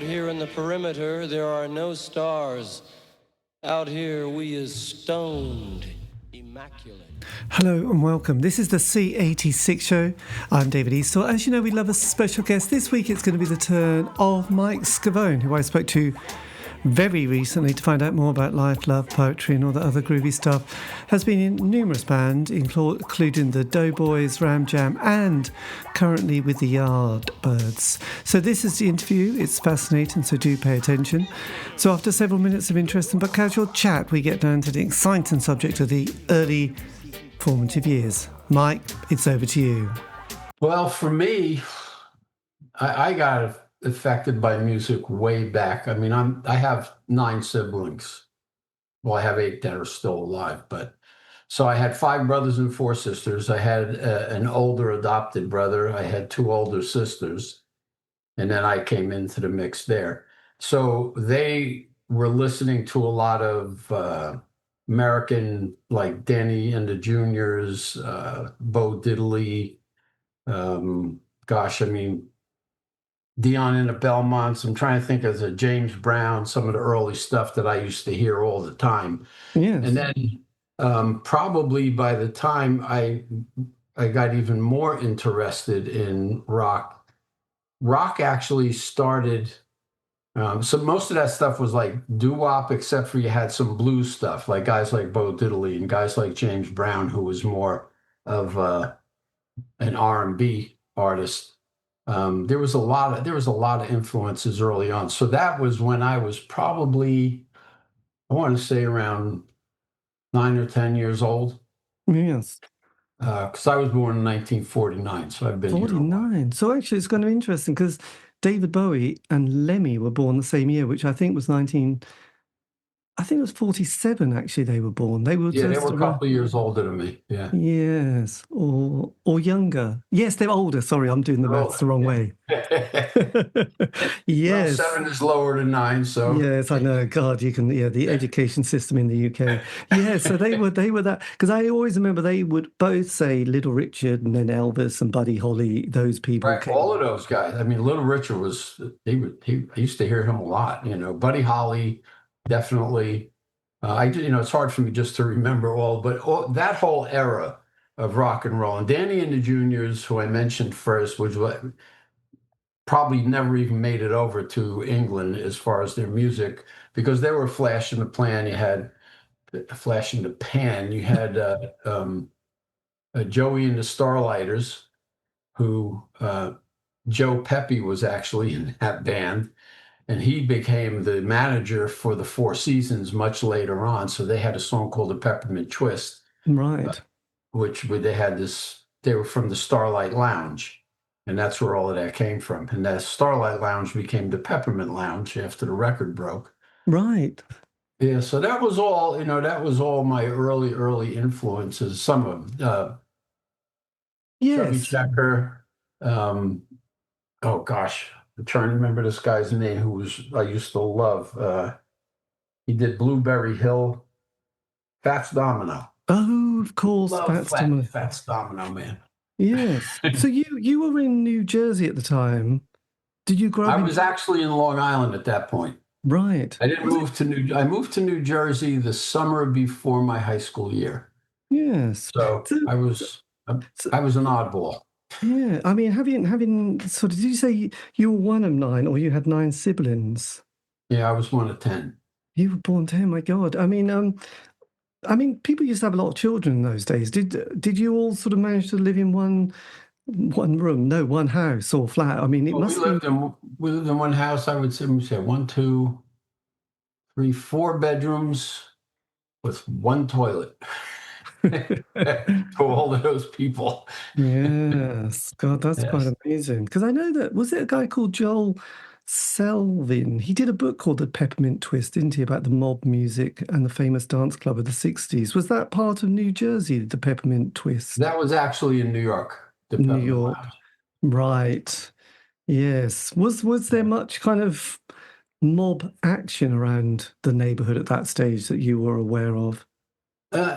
here in the perimeter, there are no stars. Out here, we is stoned, immaculate. Hello and welcome. This is the C86 show. I'm David Eastaugh. As you know, we love a special guest. This week it's going to be the turn of Myke Scavone, who I spoke to very recently to find out more about life, love, poetry and all the other groovy stuff. Has been in numerous bands, including the Doughboys, Ram Jam and currently with the Yardbirds. So this is the interview. It's fascinating, so do pay attention. So after several minutes of interesting but casual chat, we get down to the exciting subject of the early formative years. Myke, it's over to you. Well, for me, I got affected by music way back. I mean, I have 9 siblings. Well, I have 8 that are still alive, but so I had 5 brothers and 4 sisters. I had an older adopted brother. I had 2 older sisters, and then I came into the mix there. So they were listening to a lot of American, like Danny and the Juniors, Bo Diddley. Dion and the Belmonts. I'm trying to think of the James Brown, some of the early stuff that I used to hear all the time. Yes. And then probably by the time I got even more interested in rock actually started. So most of that stuff was like doo-wop, except for you had some blues stuff, like guys like Bo Diddley and guys like James Brown, who was more of an R&B artist. There was a lot of influences early on. So that was when I was probably, I want to say around 9 or 10 years old. Yes. Because I was born in 1949, so I've been 49. So actually it's kind of interesting because David Bowie and Lemmy were born the same year, which I think was 47 actually they were born. They were they were a couple of years older than me. Yeah. Yes. Or younger. Yes, they're older. Sorry, I'm doing the maths the wrong way. Yes. Well, 7 is lower than 9, so. Yes, I know. God, you can, the education system in the UK. Yeah, so they were that, because I always remember they would both say Little Richard and then Elvis and Buddy Holly, those people. Right, all of those guys. I mean, Little Richard I used to hear him a lot, Buddy Holly, definitely. It's hard for me just to remember but that whole era of rock and roll. And Danny and the Juniors, who I mentioned first, which probably never even made it over to England as far as their music, because they were a flash in the pan. You had a flash in the pan. You had Joey and the Starlighters, who Joe Pepe was actually in that band. And he became the manager for the Four Seasons much later on. So they had a song called The Peppermint Twist. Right. They were from the Starlight Lounge. And that's where all of that came from. And that Starlight Lounge became the Peppermint Lounge after the record broke. Right. Yeah, so that was all my early influences. Some of them. Yes. Chubby Checker. Oh, gosh. I'm trying to remember this guy's name I used to love. He did Blueberry Hill. Fats Domino. Oh, of course. Fats Domino, man. Yes. So you were in New Jersey at the time. Did you grow up? I was actually in Long Island at that point. Right. I moved to New Jersey the summer before my high school year. Yes. So I was an oddball. Yeah, I mean, having sort of, did you say you were one of 9 or you had 9 siblings? Yeah, I was one of 10. You were born 10, my God. I mean, people used to have a lot of children in those days. Did you all sort of manage to live in one room? No, one house or flat? I mean, we lived in one house. I would say 1, 2, 3, 4 bedrooms with 1 toilet. To all of those people. Yes. God, that's quite amazing. Because I know that, was it a guy called Joel Selvin? He did a book called The Peppermint Twist, didn't he, about the mob music and the famous dance club of the 60s. Was that part of New Jersey, the Peppermint Twist? That was actually in New York. New York. Right. Yes. Was there much kind of mob action around the neighborhood at that stage that you were aware of?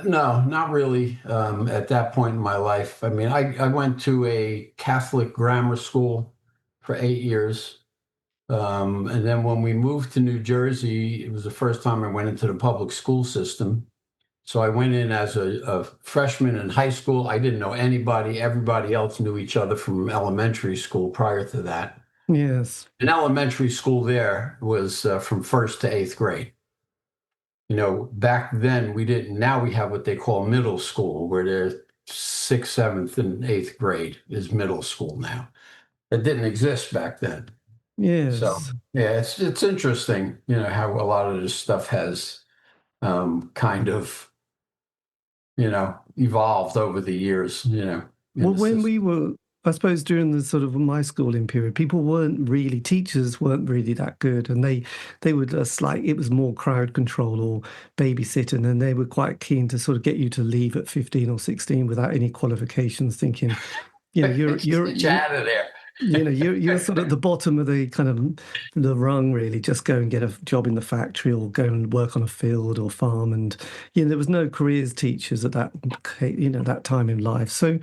No, not really. At that point in my life, I mean, I went to a Catholic grammar school for 8 years. And then when we moved to New Jersey, it was the first time I went into the public school system. So I went in as a freshman in high school. I didn't know anybody. Everybody else knew each other from elementary school prior to that. Yes. And elementary school there was from first to eighth grade. Back then we didn't. Now we have what they call middle school, where they're sixth, seventh, and eighth grade is middle school now. It didn't exist back then. So Yes. yeah, it's interesting, how a lot of this stuff has kind of, evolved over the years, Well, when we were, I suppose, during the sort of my schooling period, teachers weren't really that good, and they would just it was more crowd control or babysitting, and they were quite keen to sort of get you to leave at 15 or 16 without any qualifications, thinking, you're out of there. You're sort of at the bottom of the kind of the rung, really. Just go and get a job in the factory or go and work on a field or farm. And, there was no careers teachers at that time in life. So,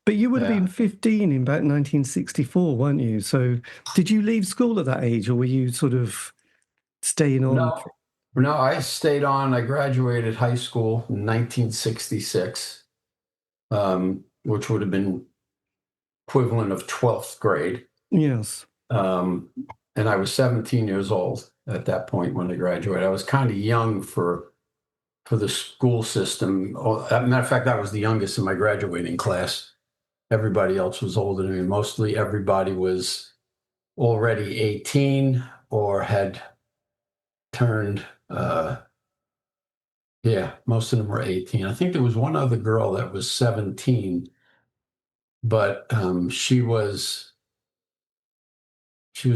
but you would have been 15 in about 1964, weren't you? So did you leave school at that age, or were you sort of staying on? No, I stayed on. I graduated high school in 1966, which would have been equivalent of 12th grade. Yes. And I was 17 years old at that point when I graduated. I was kind of young for the school system. As a matter of fact, I was the youngest in my graduating class. Everybody else was older than me. Mostly everybody was already 18 or had turned, most of them were 18. I think there was one other girl that was 17, but she was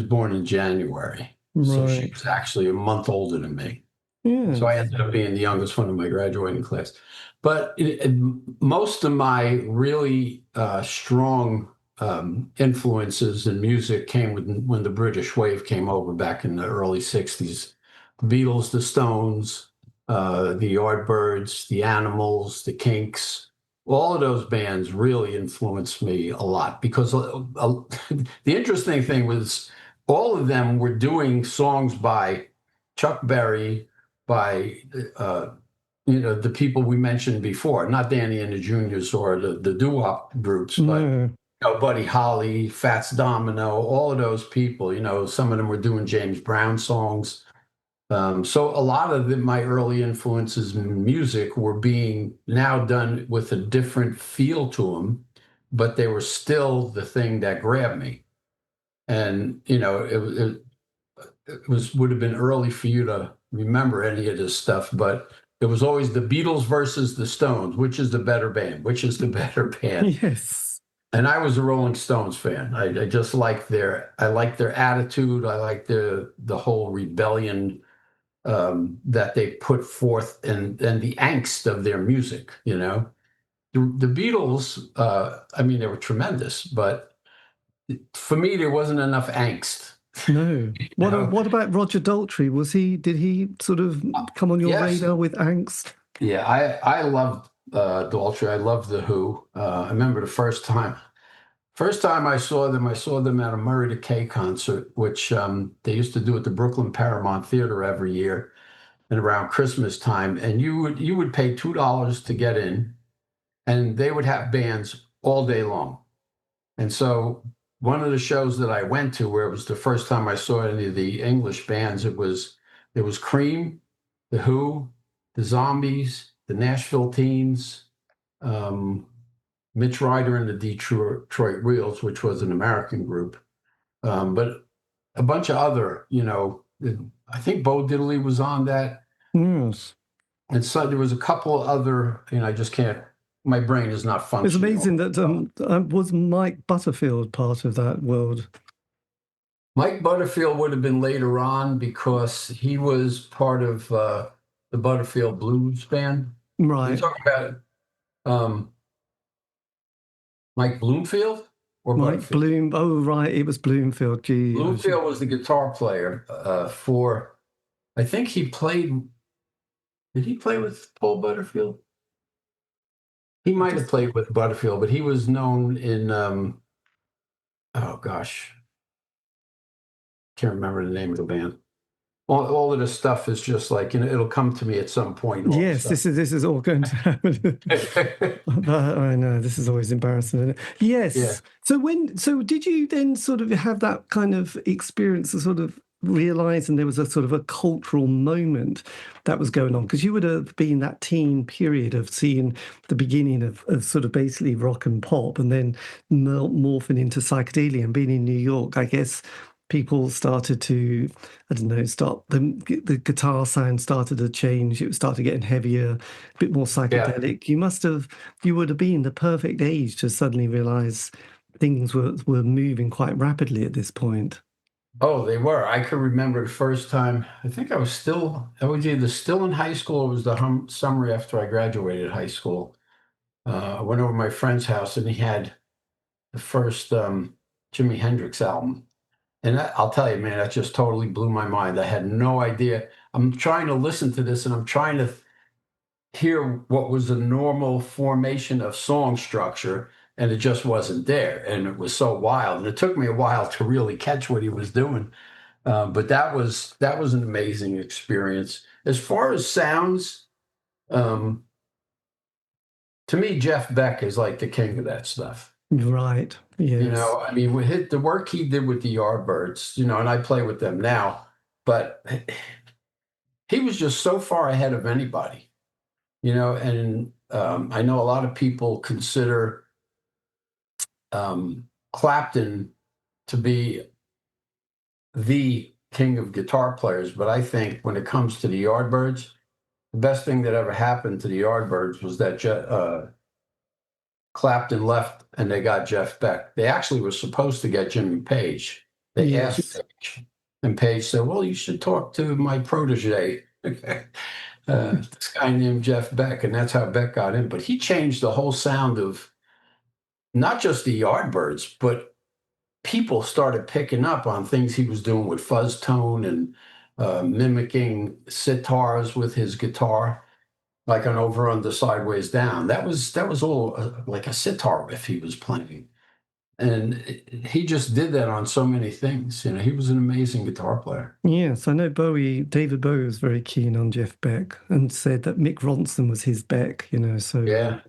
born in January. Right. So she was actually a month older than me. Yeah. So I ended up being the youngest one in my graduating class. But most of my really strong influences in music came when the British wave came over back in the early 60s. The Beatles, the Stones, the Yardbirds, the Animals, the Kinks. All of those bands really influenced me a lot because the interesting thing was all of them were doing songs by Chuck Berry, by the people we mentioned before, not Danny and the Juniors or the doo-wop groups, but Buddy Holly, Fats Domino, all of those people. Some of them were doing James Brown songs. So a lot of my early influences in music were being now done with a different feel to them, but they were still the thing that grabbed me. And, it would have been early for you to remember any of this stuff, but it was always the Beatles versus the Stones. Which is the better band? Which is the better band? Yes. And I was a Rolling Stones fan. I just liked their attitude. I liked the whole rebellion that they put forth and the angst of their music, The Beatles, they were tremendous, but for me, there wasn't enough angst. No. What about Roger Daltrey? Did he sort of come on your radar with angst? Yeah, I loved Daltrey. I loved The Who. I remember the first time I saw them at a Murray Kay concert, which they used to do at the Brooklyn Paramount Theater every year and around Christmas time. And you would pay $2 to get in, and they would have bands all day long. And so one of the shows that I went to, where it was the first time I saw any of the English bands, it was Cream, The Who, the Zombies, the Nashville Teens, Mitch Ryder and the Detroit Wheels, which was an American group, but a bunch of other, I think Bo Diddley was on that. Yes. And so there was a couple other, I just can't, my brain is not functioning. It's amazing that was Mike Butterfield part of that world? Mike Butterfield would have been later on because he was part of the Butterfield Blues Band. Right. You're talking about Mike Bloomfield or Mike Bloom. Oh, right. It was Bloomfield. Gee. Bloomfield was the guitar player for, I think he played, did he play with Paul Butterfield? He might have played with Butterfield, but he was known in, can't remember the name of the band. All of this stuff is just like, it'll come to me at some point. Yes, this is all going to happen. I know, this is always embarrassing, isn't it? Yes. Yeah. So did you then sort of have that kind of experience of sort of realizing there was a sort of a cultural moment that was going on? Because you would have been that teen period of seeing the beginning of sort of basically rock and pop, and then morphing into psychedelia, and being in New York, I guess people started to, I don't know, the guitar sound started to change. It started getting heavier, a bit more psychedelic. Yeah. You would have been the perfect age to suddenly realize things were moving quite rapidly at this point. Oh, they were. I could remember the first time. I think I was either still in high school, or it was the summer after I graduated high school. I went over to my friend's house, and he had the first Jimi Hendrix album. And I'll tell you, man, that just totally blew my mind. I had no idea. I'm trying to listen to this, and I'm trying to hear what was the normal formation of song structure, and it just wasn't there. And it was so wild. And it took me a while to really catch what he was doing. But that was an amazing experience. As far as sounds, to me, Jeff Beck is like the king of that stuff. Right. Yes. I mean, the work he did with the Yardbirds, and I play with them now, but he was just so far ahead of anybody, and I know a lot of people consider Clapton to be the king of guitar players, but I think when it comes to the Yardbirds, the best thing that ever happened to the Yardbirds was that Clapton left and they got Jeff Beck. They actually were supposed to get Jimmy Page. They asked Page, and Page said, well, you should talk to my protege, this guy named Jeff Beck, and that's how Beck got in. But he changed the whole sound of not just the Yardbirds, but people started picking up on things he was doing with fuzz tone and mimicking sitars with his guitar, like on Over, Under, Sideways, Down. That was all like a sitar riff he was playing. And he just did that on so many things. He was an amazing guitar player. Yes, I know David Bowie was very keen on Jeff Beck and said that Mick Ronson was his Beck, so yeah.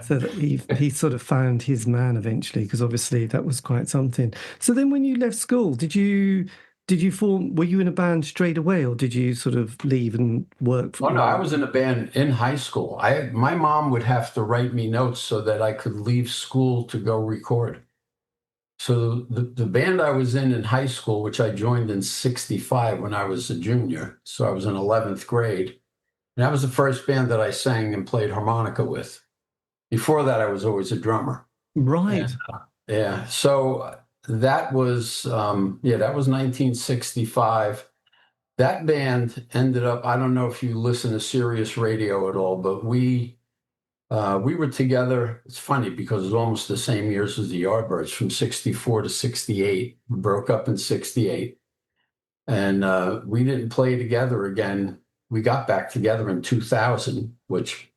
So that he sort of found his man eventually, because obviously that was quite something. So then when you left school, were you in a band straight away, or did you sort of leave and work? Oh, no, I was in a band in high school. My mom would have to write me notes so that I could leave school to go record. So the band I was in high school, which I joined in 65 when I was a junior, so I was in 11th grade, and that was the first band that I sang and played harmonica with. Before that, I was always a drummer. Right. And, so that was, that was 1965. That band ended up, I don't know if you listen to Sirius Radio at all, but we were together. It's funny because it was almost the same years as the Yardbirds, from 64 to 68. We broke up in 68. And we didn't play together again. We got back together in 2000, which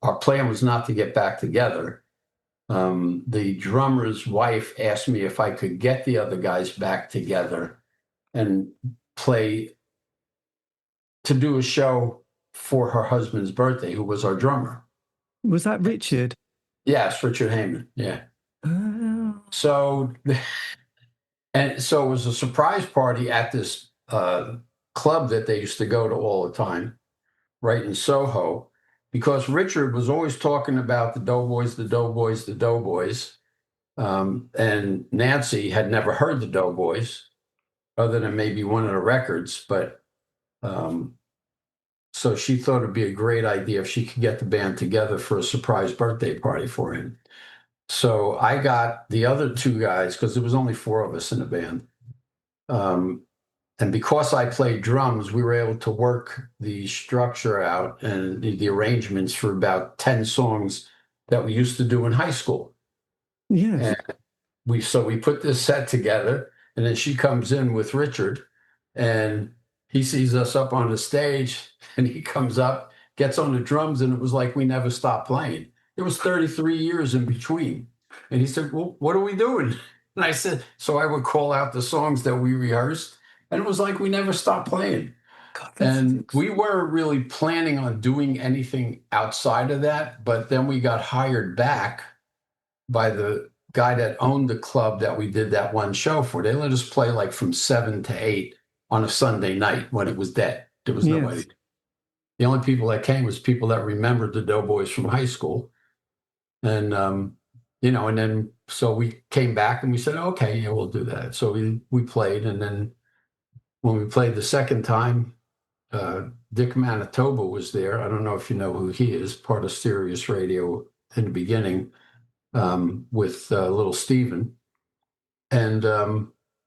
our plan was not to get back together. The drummer's wife asked me if I could get the other guys back together and play, to do a show for her husband's birthday, who was our drummer. Was that Richard? Yes, Richard Heyman. Yeah. Oh. So it was a surprise party at this club that they used to go to all the time, right in Soho, because Richard was always talking about the Doughboys, the Doughboys, the Doughboys. And Nancy had never heard the Doughboys, other than maybe one of the records, but so she thought it'd be a great idea if she could get the band together for a surprise birthday party for him. So I got the other two guys, because there was only four of us in the band. And because I played drums, we were able to work the structure out and the arrangements for about 10 songs that we used to do in high school. Yes. And we put this set together, and then she comes in with Richard, and he sees us up on the stage, and he comes up, gets on the drums, and it was like we never stopped playing. It was 33 years in between. And he said, well, what are we doing? And I said, so I would call out the songs that we rehearsed, and it was like we never stopped playing. God, And we weren't really planning on doing anything outside of that, but then we got hired back by the guy that owned the club that we did that one show for. They let us play like from 7 to 8 on a Sunday night when it was dead. There was nobody. The only people that came was people that remembered the Doughboys from high school. And, and then so we came back and we said, okay, yeah, we'll do that. So we played. And then when we played the second time, Dick Manitoba was there. I don't know if you know who he is, part of Sirius Radio in the beginning, with Little Steven. And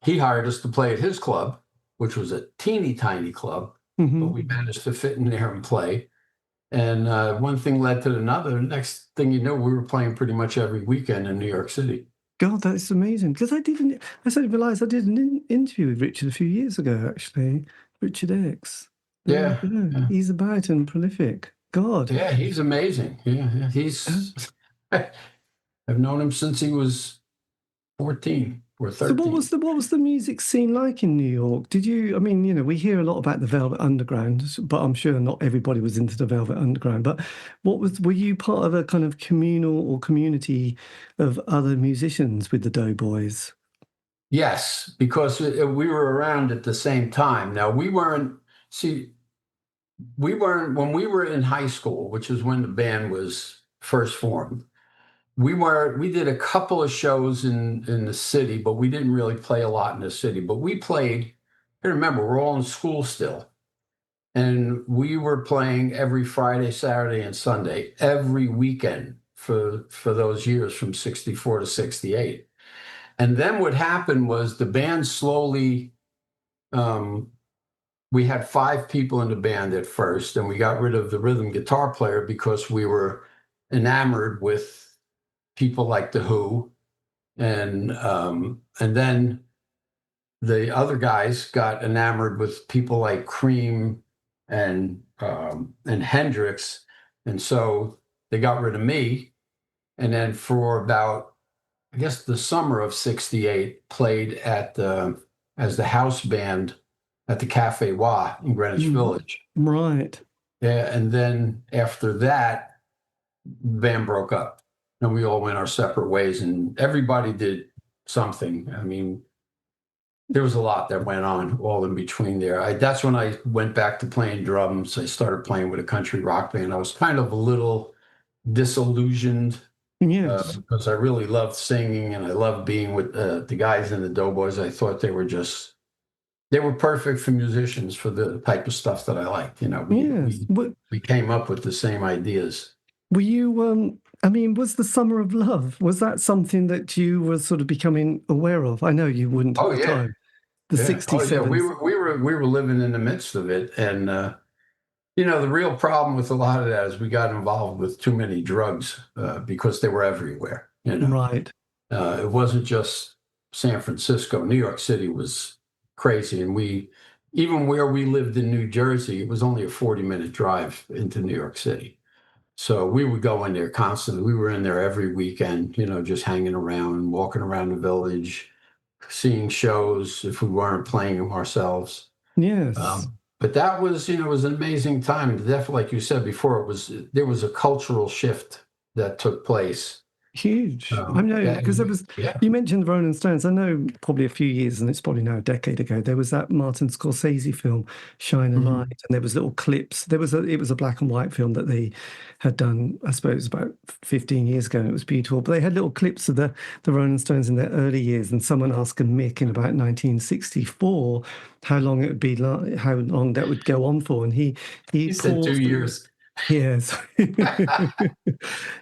he hired us to play at his club, which was a teeny tiny club, but we managed to fit in there and play. And one thing led to another. Next thing you know, we were playing pretty much every weekend in New York City. God, that's amazing. Because I didn't realize I did an interview with Richard a few years ago, actually. Richard X. Yeah. He's about and prolific. God. Yeah, he's amazing. Yeah. He's I've known him since he was 14 or 13. So what was the music scene like in New York? Did you, I mean, we hear a lot about the Velvet Underground, but I'm sure not everybody was into the Velvet Underground. But were you part of a kind of communal or community of other musicians with the Doughboys? Yes, because we were around at the same time. Now, when we were in high school, which is when the band was first formed. We did a couple of shows in the city, but we didn't really play a lot in the city. But we played, I remember, we're all in school still. And we were playing every Friday, Saturday, and Sunday, every weekend for those years from 64 to 68. And then what happened was the band slowly, we had 5 people in the band at first, and we got rid of the rhythm guitar player because we were enamored with people like The Who, and then the other guys got enamored with people like Cream and Hendrix, and so they got rid of me. And then for about, I guess, the summer of '68, played as the house band at the Cafe Wa in Greenwich Village. Right. Yeah, and then after that, the band broke up. And we all went our separate ways, and everybody did something. I mean, there was a lot that went on all in between there. That's when I went back to playing drums. I started playing with a country rock band. I was kind of a little disillusioned because I really loved singing and I loved being with the guys in the Doughboys. I thought they were perfect for musicians for the type of stuff that I liked. We came up with the same ideas. Were you, was the Summer of Love, was that something that you were sort of becoming aware of? I know you wouldn't at the time. The 67. We were living in the midst of it. And, the real problem with a lot of that is we got involved with too many drugs because they were everywhere. Right. It wasn't just San Francisco. New York City was crazy. And even where we lived in New Jersey, it was only a 40-minute drive into New York City. So we would go in there constantly. We were in there every weekend, just hanging around, walking around the village, seeing shows if we weren't playing them ourselves. Yes. But that was, it was an amazing time. Definitely, like you said before, there was a cultural shift that took place. Huge. I know, because you mentioned the Rolling Stones. I know probably a few years, and it's probably now a decade ago, there was that Martin Scorsese film, Shine a Light, and there was little clips. It was a black and white film that they had done, I suppose, about 15 years ago, and it was beautiful. But they had little clips of the Rolling Stones in their early years, and someone asked Mick in about 1964 how long it would be, how long that would go on for, and he said 2 years. Yes.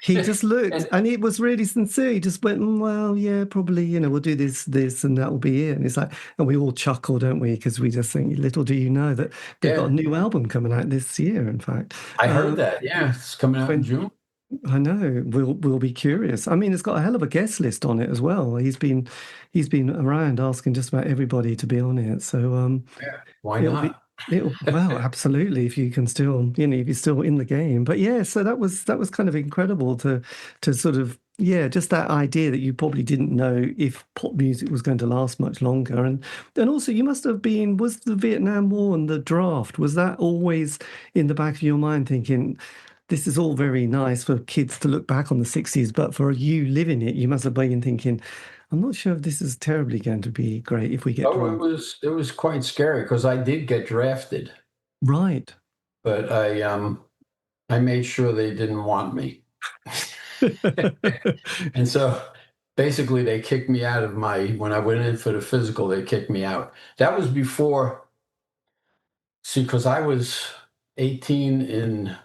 He just looked, and it was really sincere. He just went, well, yeah, probably, we'll do this, and that will be it. And it's like, and we all chuckle, don't we? Because we just think, little do you know that they've got a new album coming out this year, in fact. I heard that. Yeah, it's coming out in June. I know. We'll be curious. I mean, it's got a hell of a guest list on it as well. He's been around asking just about everybody to be on it. So why not? Well, absolutely. If you can still, if you're still in the game. But yeah, so that was kind of incredible to sort of yeah, just that idea that you probably didn't know if pop music was going to last much longer. And also you must have been, was the Vietnam War and the draft, was that always in the back of your mind thinking, this is all very nice for kids to look back on the 60s, but for you living it, you must have been thinking, I'm not sure if this is terribly going to be great if we get Oh, drafted. it was quite scary because I did get drafted, Right. but I made sure they didn't want me. And so basically they kicked me out of when I went in for the physical, they kicked me out. That was before, see, because I was 18 in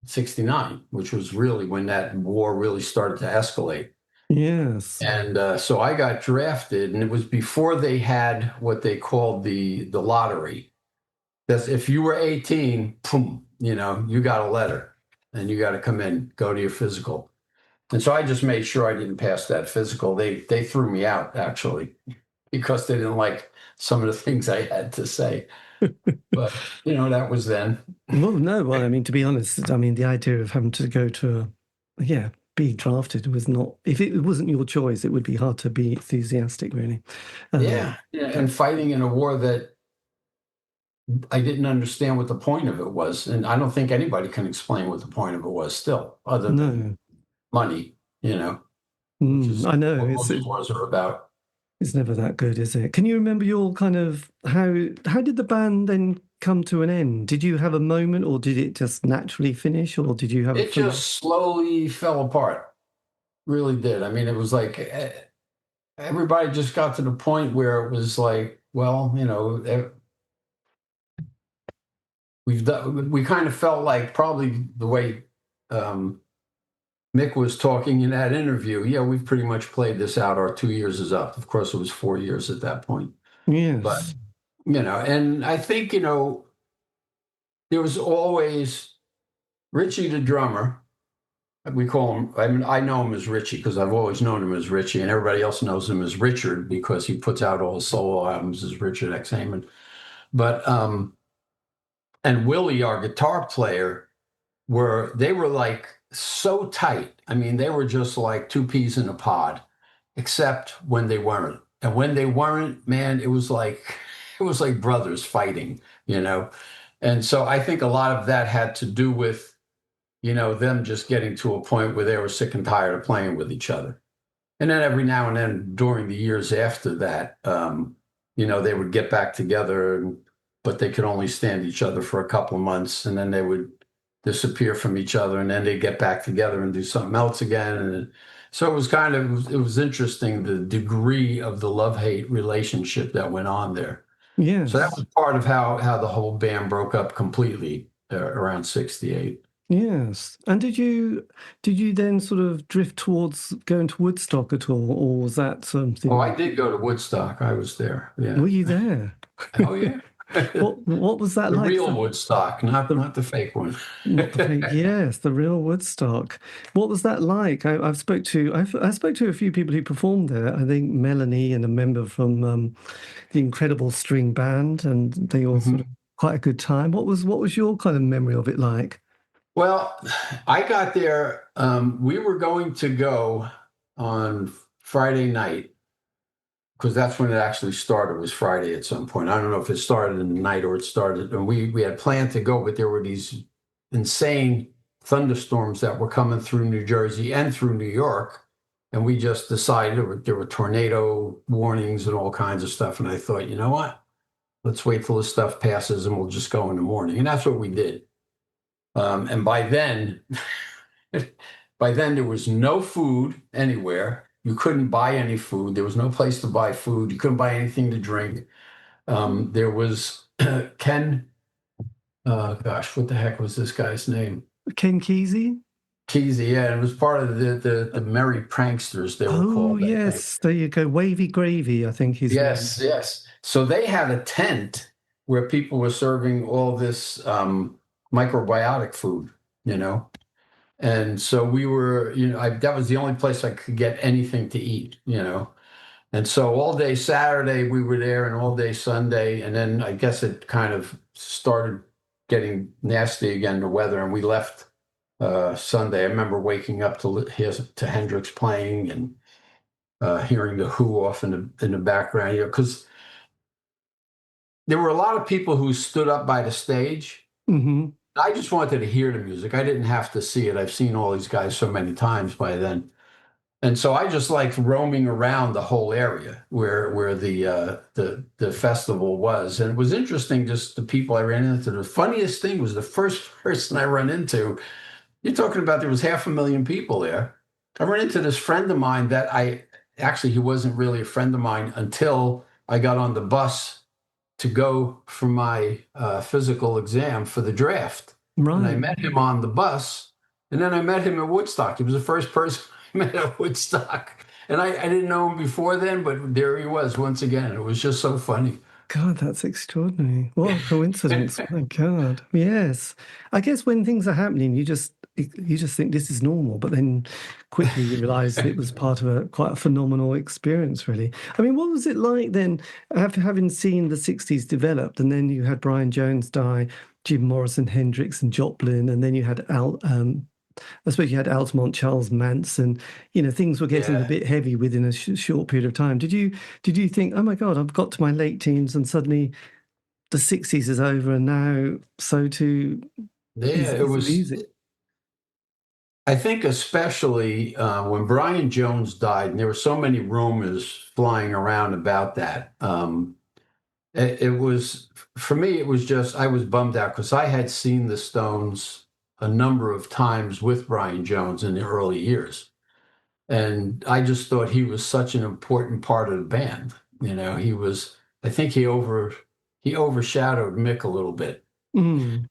69, which was really when that war really started to escalate. Yes. And so I got drafted, and it was before they had what they called the lottery. That's if you were 18, boom, you got a letter and you got to come in, go to your physical. And so I just made sure I didn't pass that physical. They threw me out, actually, because they didn't like some of the things I had to say. But, that was then. Well, no, well, I mean, to be honest, I mean, the idea of having to go to, be drafted was not, if it wasn't your choice, it would be hard to be enthusiastic, really. Yeah. And fighting in a war that I didn't understand what the point of it was. And I don't think anybody can explain what the point of it was still, other than money, which is I know. what most wars are about. It's never that good, is it? Can you remember your kind of, how did the band then come to an end? Did you have a moment, or did it just naturally finish, or did you have It just slowly fell apart. Really did. I mean, it was like everybody just got to the point where it was like, well, we kind of felt like probably the way Mick was talking in that interview. Yeah, we've pretty much played this out. Our 2 years is up. Of course, it was 4 years at that point. Yes. But, and I think, there was always Richie, the drummer. We call him, I mean, I know him as Richie because I've always known him as Richie, and everybody else knows him as Richard because he puts out all his solo albums as Richard X. Heyman. But, and Willie, our guitar player, they were like so tight. I mean, they were just like two peas in a pod, except when they weren't. And when they weren't, man, it was like brothers fighting, And so I think a lot of that had to do with, them just getting to a point where they were sick and tired of playing with each other. And then every now and then during the years after that, they would get back together, but they could only stand each other for a couple of months, and then they would disappear from each other, and then they'd get back together and do something else again. And so it was interesting, the degree of the love-hate relationship that went on there. Yes. So that was part of how the whole band broke up completely around 68. Yes. And did you then sort of drift towards going to Woodstock at all, or was that something? Oh, I did go to Woodstock. I was there. Yeah. Were you there? Oh, yeah. What was that the like? The real Woodstock, not the fake one. Not the fake, yes, the real Woodstock. What was that like? I spoke to a few people who performed there. I think Melanie and a member from the Incredible String Band, and they all sort of quite a good time. What was your kind of memory of it like? Well, I got there. We were going to go on Friday night because that's when it actually started. Was Friday at some point. I don't know if it started in the night or it started. And we had planned to go, but there were these insane thunderstorms that were coming through New Jersey and through New York, and we just decided there were tornado warnings and all kinds of stuff. And I thought, you know what? Let's wait till this stuff passes and we'll just go in the morning. And that's what we did. And by then there was no food anywhere. You couldn't buy any food. There was no place to buy food. You couldn't buy anything to drink. There was Ken. Gosh, what the heck was this guy's name? Ken Kesey. Kesey, yeah. It was part of the Merry Pranksters. They were called. Oh, yes. There you go. Wavy Gravy, I think he's. Yes, name. Yes. So they had a tent where people were serving all this microbiotic food, and so we were, that was the only place I could get anything to eat, and so all day Saturday we were there and all day Sunday, and then I guess it kind of started getting nasty again, the weather, and we left Sunday. I remember waking up to Hendrix playing and hearing the Who off in the background, because there were a lot of people who stood up by the stage. Mm-hmm. I just wanted to hear the music. I didn't have to see it. I've seen all these guys so many times by then. And so I just liked roaming around the whole area where the festival was. And it was interesting, just the people I ran into. The funniest thing was the first person I run into. You're talking about there was 500,000 people there. I ran into this friend of mine that he wasn't really a friend of mine until I got on the bus to go for my physical exam for the draft. Right. And I met him on the bus, and then I met him at Woodstock. He was the first person I met at Woodstock. And I didn't know him before then, but there he was once again. It was just so funny. God, that's extraordinary. What a coincidence. My God. Yes. I guess when things are happening, you just think this is normal, but then quickly you realize it was part of quite a phenomenal experience, really. I mean, what was it like then, having seen the 60s developed, and then you had Brian Jones die, Jim Morrison, Hendrix, and Joplin, and then you had I suppose you had Altamont, Charles Manson. Things were getting a bit heavy within a short period of time. Did you think, oh my God, I've got to my late teens and suddenly the 60s is over, and now so too it was music? I think especially when Brian Jones died, and there were so many rumors flying around about that. It was, for me, it was just, I was bummed out because I had seen the Stones a number of times with Brian Jones in the early years. And I just thought he was such an important part of the band. I think he overshadowed Mick a little bit. Mm.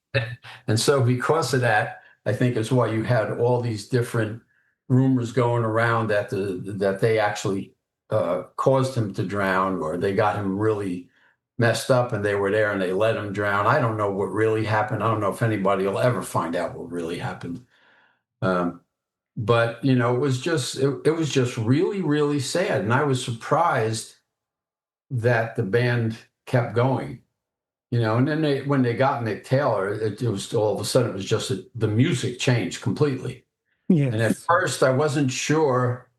And so because of that, I think it's why you had all these different rumors going around that they actually caused him to drown, or they got him really messed up and they were there and they let him drown. I don't know what really happened. I don't know if anybody will ever find out what really happened. But it was just really, really sad. And I was surprised that the band kept going. And then when they got Mick Taylor, it was all of a sudden, it was just the music changed completely. Yes. And at first I wasn't sure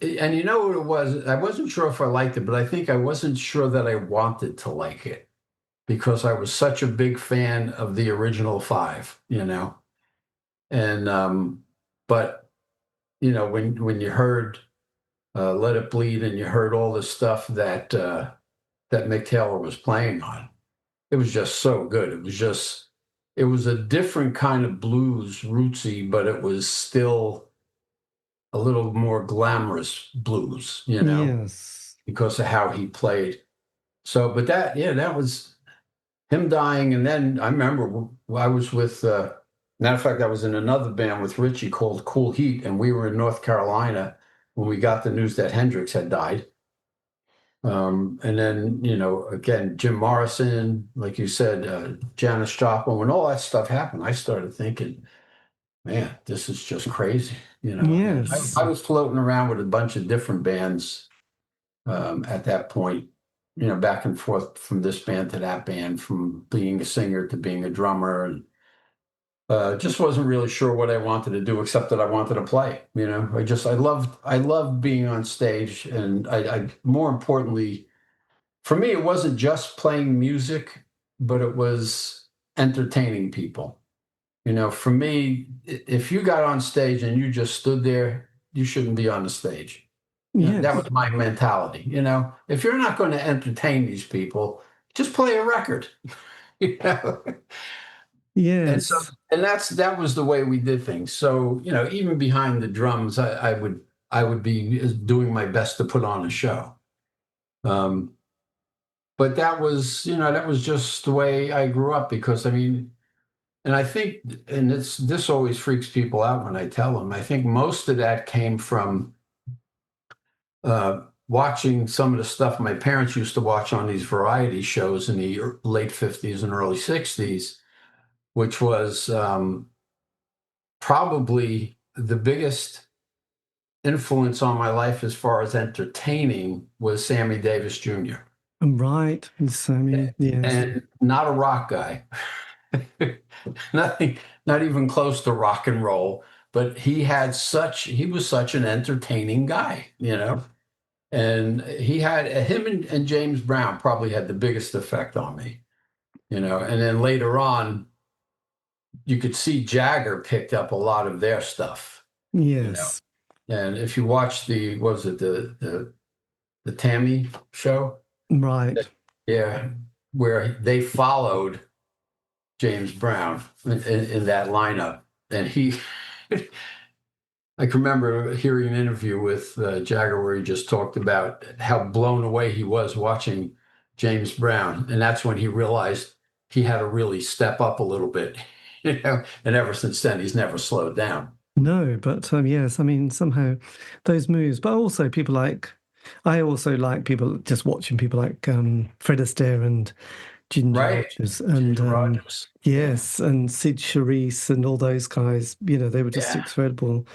and you know what it was? I wasn't sure if I liked it, but I think I wasn't sure that I wanted to like it because I was such a big fan of the original five, And, but, when you heard Let It Bleed and you heard all the stuff that Mick Taylor was playing on, it was just so good. It was a different kind of blues, rootsy, but it was still a little more glamorous blues, Yes. because of how he played. So, but that was him dying. And then I remember I was with, matter of fact, I was in another band with Richie called Cool Heat, and we were in North Carolina when we got the news that Hendrix had died. And then, again, Jim Morrison, like you said, Janis Joplin, when all that stuff happened, I started thinking, man, this is just crazy. Yes. I was floating around with a bunch of different bands at that point, back and forth from this band to that band, from being a singer to being a drummer. And just wasn't really sure what I wanted to do, except that I wanted to play. I loved being on stage. And I more importantly, for me, it wasn't just playing music, but it was entertaining people. For me, if you got on stage and you just stood there, you shouldn't be on the stage. Yes. That was my mentality. If you're not going to entertain these people, just play a record. Yes. And that was the way we did things. So, even behind the drums, I would be doing my best to put on a show. But that was just the way I grew up, because and I think, and this always freaks people out when I tell them, I think most of that came from watching some of the stuff my parents used to watch on these variety shows in the late 50s and early 60s, which was probably the biggest influence on my life as far as entertaining was Sammy Davis Jr. Right, Sammy, yes. And not a rock guy. nothing, not even close to rock and roll. But he was such an entertaining guy, and he had him and James Brown probably had the biggest effect on me, And then later on, you could see Jagger picked up a lot of their stuff, Yes. And if you watch the Tammy show, Right. yeah, where they followed James Brown in that lineup, and I can remember hearing an interview with Jagger where he just talked about how blown away he was watching James Brown, and that's when he realized he had to really step up a little bit, And ever since then, he's never slowed down. No, but yes, I mean, somehow those moves, but also I also like people just watching people like Fred Astaire and Ginger Rogers and Rogers. Yes, and Sid Charisse and all those guys, they were just incredible.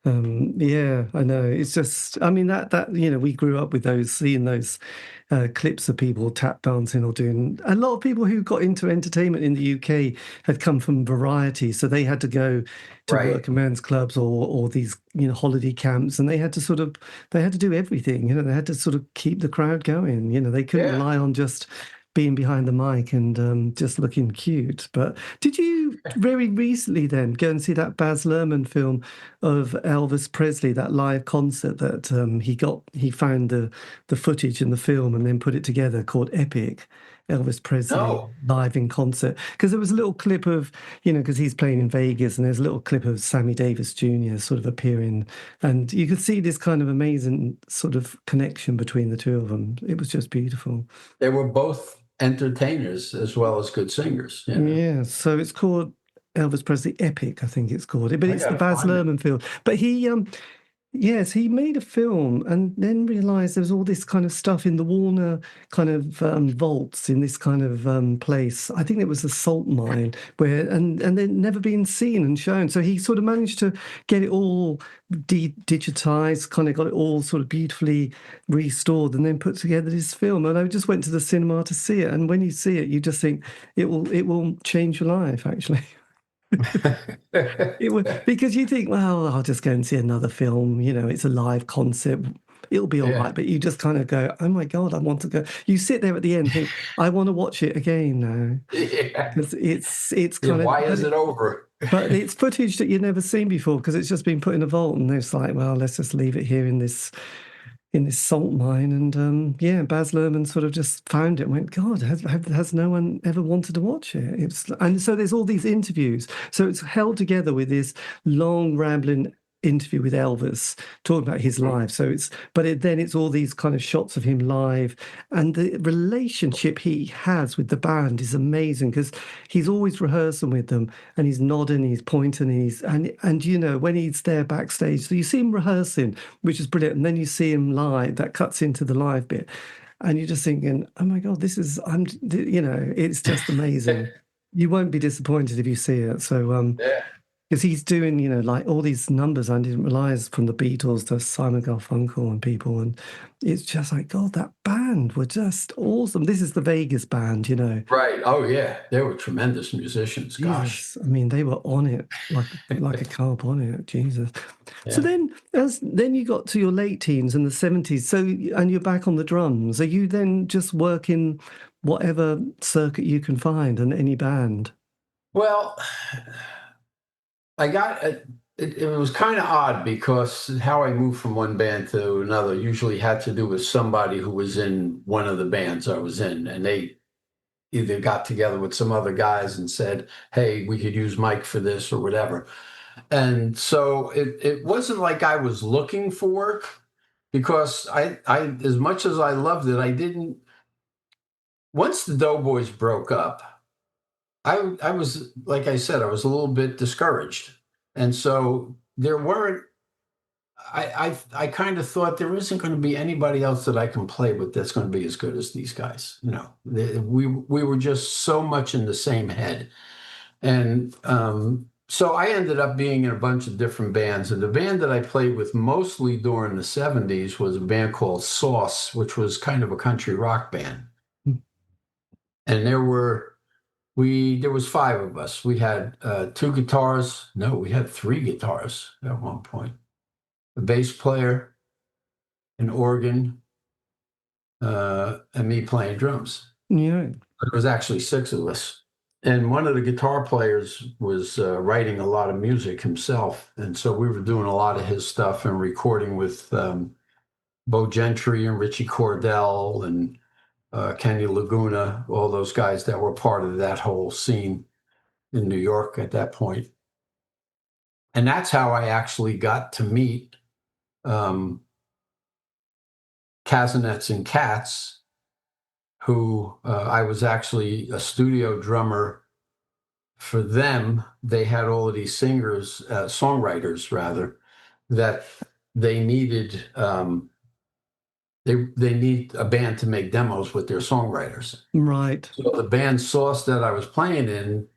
Yeah, I know. It's just, I mean, that we grew up with seeing those clips of people tap dancing or doing. A lot of people who got into entertainment in the UK had come from variety, so they had to go to working men's clubs or these holiday camps, and they had to do everything. They had to sort of keep the crowd going. They couldn't rely on just being behind the mic and just looking cute. But did you very recently then go and see that Baz Luhrmann film of Elvis Presley, that live concert that he found the footage in the film and then put it together, called Epic? Elvis Presley live in concert, because there was a little clip of, because he's playing in Vegas, and there's a little clip of Sammy Davis Jr. sort of appearing, and you could see this kind of amazing sort of connection between the two of them. It was just beautiful. They were both entertainers as well as good singers. Yeah, so it's called Elvis Presley Epic, I think it's called. But it's the Baz Luhrmann film. But he made a film and then realized there was all this kind of stuff in the Warner kind of vaults in this kind of place. I think it was a salt mine and they'd never been seen and shown. So he sort of managed to get it all digitized, kind of got it all sort of beautifully restored, and then put together this film. And I just went to the cinema to see it. And when you see it, you just think it will change your life, actually. Because you think, well, I'll just go and see another film, it's a live concert, it'll be all right. But you just kind of go, oh my God, I want to go. You sit there at the end and think, I want to watch it again now. Because it's kind of, why is it over? But it's footage that you've never seen before, because it's just been put in a vault, and it's like, well, let's just leave it here in this salt mine. And Baz Luhrmann sort of just found it and went, God, has no one ever wanted to watch it? And so there's all these interviews. So it's held together with this long rambling interview with Elvis talking about his life. So then it's all these kind of shots of him live, and the relationship he has with the band is amazing, because he's always rehearsing with them, and he's nodding, he's pointing, and when he's there backstage, so you see him rehearsing, which is brilliant, and then you see him live. That cuts into the live bit, and you're just thinking, oh my God, it's just amazing. You won't be disappointed if you see it. So because he's doing, like all these numbers I didn't realize, from the Beatles to Simon Garfunkel and people. And it's just like, God, that band were just awesome. This is the Vegas band, Right. Oh, yeah. They were tremendous musicians. Gosh. Yes. I mean, they were on it, like a carp on it. Jesus. Yeah. So then you got to your late teens and the 70s. And you're back on the drums. Are you then just working whatever circuit you can find and any band? Well, I got it was kind of odd, because how I moved from one band to another usually had to do with somebody who was in one of the bands I was in, and they either got together with some other guys and said, hey, we could use Myke for this or whatever. And so it wasn't like I was looking for work, because I as much as I loved it, I didn't. Once the Doughboys broke up, I was, like I said, I was a little bit discouraged. And so there weren't, I kind of thought there isn't going to be anybody else that I can play with that's going to be as good as these guys. We were just so much in the same head. And so I ended up being in a bunch of different bands. And the band that I played with mostly during the 70s was a band called Sauce, which was kind of a country rock band. And there were There was five of us. We had two guitars. No, we had three guitars at one point. A bass player, an organ, and me playing drums. Yeah. There was actually six of us. And one of the guitar players was writing a lot of music himself. And so we were doing a lot of his stuff and recording with Bo Gentry and Richie Cordell and Kenny Laguna, all those guys that were part of that whole scene in New York at that point. And that's how I actually got to meet Kasenetz and Katz, who I was actually a studio drummer for them. They had all of these singers, songwriters rather, that they needed. They need a band to make demos with their songwriters. Right. So the band Sauce that I was playing in,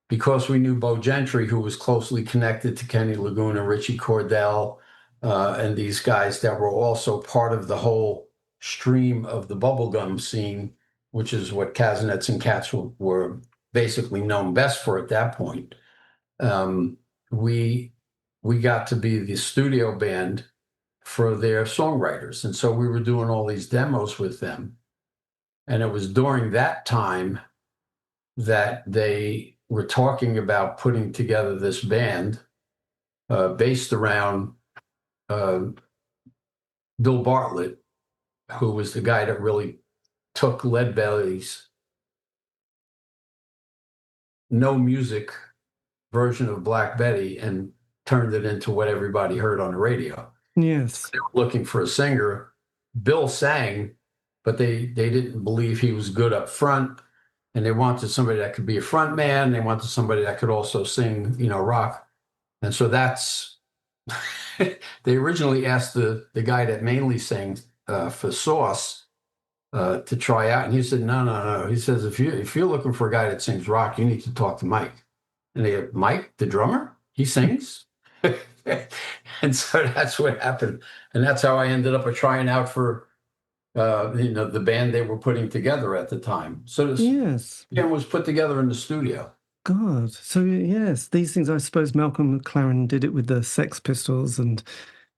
because we knew Bo Gentry, who was closely connected to Kenny Laguna, Richie Cordell, and these guys that were also part of the whole stream of the bubblegum scene, which is what Kasenetz and Katz were basically known best for at that point. We got to be the studio band for their songwriters. And so we were doing all these demos with them. And it was during that time that they were talking about putting together this band based around Bill Bartlett, who was the guy that really took Leadbelly's no music version of Black Betty and turned it into what everybody heard on the radio. Yes. They were looking for a singer. Bill sang, but they didn't believe he was good up front. And they wanted somebody that could be a front man. They wanted somebody that could also sing, rock. And so that's, they originally asked the guy that mainly sang for Sauce to try out. And he said, no. He says, if you're looking for a guy that sings rock, you need to talk to Myke. And they go, Myke, the drummer? He sings? And so that's what happened. And that's how I ended up trying out for, the band they were putting together at the time. So this band was put together in the studio. God. So, yes, these things, I suppose Malcolm McLaren did it with the Sex Pistols and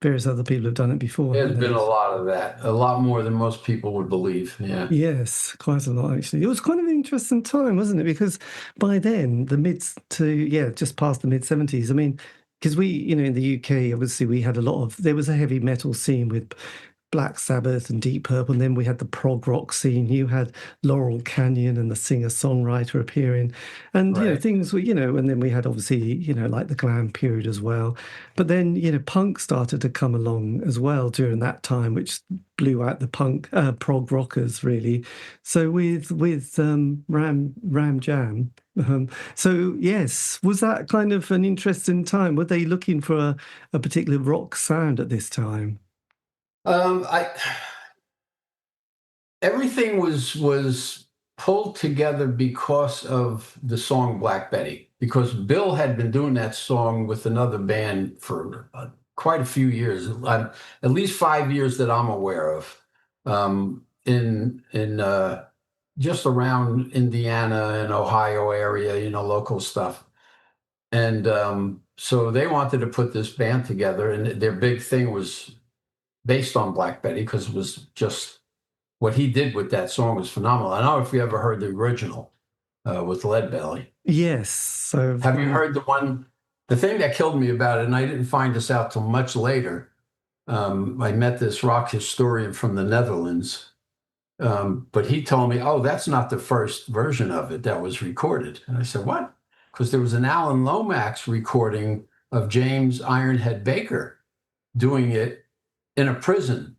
various other people have done it before. There's been a lot of that, a lot more than most people would believe. Yeah. Yes, quite a lot, actually. It was kind of an interesting time, wasn't it? Because by then, just past the mid-70s, I mean, because we, in the UK, obviously, we had there was a heavy metal scene with Black Sabbath and Deep Purple, and then we had the prog rock scene. You had Laurel Canyon and the singer-songwriter appearing, and things were, and then we had obviously, like the glam period as well. But then, punk started to come along as well during that time, which blew out the prog rockers really. So with Ram Jam. So yes, was that kind of an interesting time? Were they looking for a particular rock sound at this time? Everything was pulled together because of the song Black Betty, because Bill had been doing that song with another band for quite a few years, at least 5 years that I'm aware of, in just around Indiana and Ohio area, local stuff. And so they wanted to put this band together, and their big thing was based on Black Betty, because it was just what he did with that song was phenomenal. I don't know if you ever heard the original with Leadbelly. Yes. So have you heard the one? The thing that killed me about it, and I didn't find this out till much later. I met this rock historian from the Netherlands, but he told me, "Oh, that's not the first version of it that was recorded." And I said, "What?" Because there was an Alan Lomax recording of James Ironhead Baker doing it in a prison.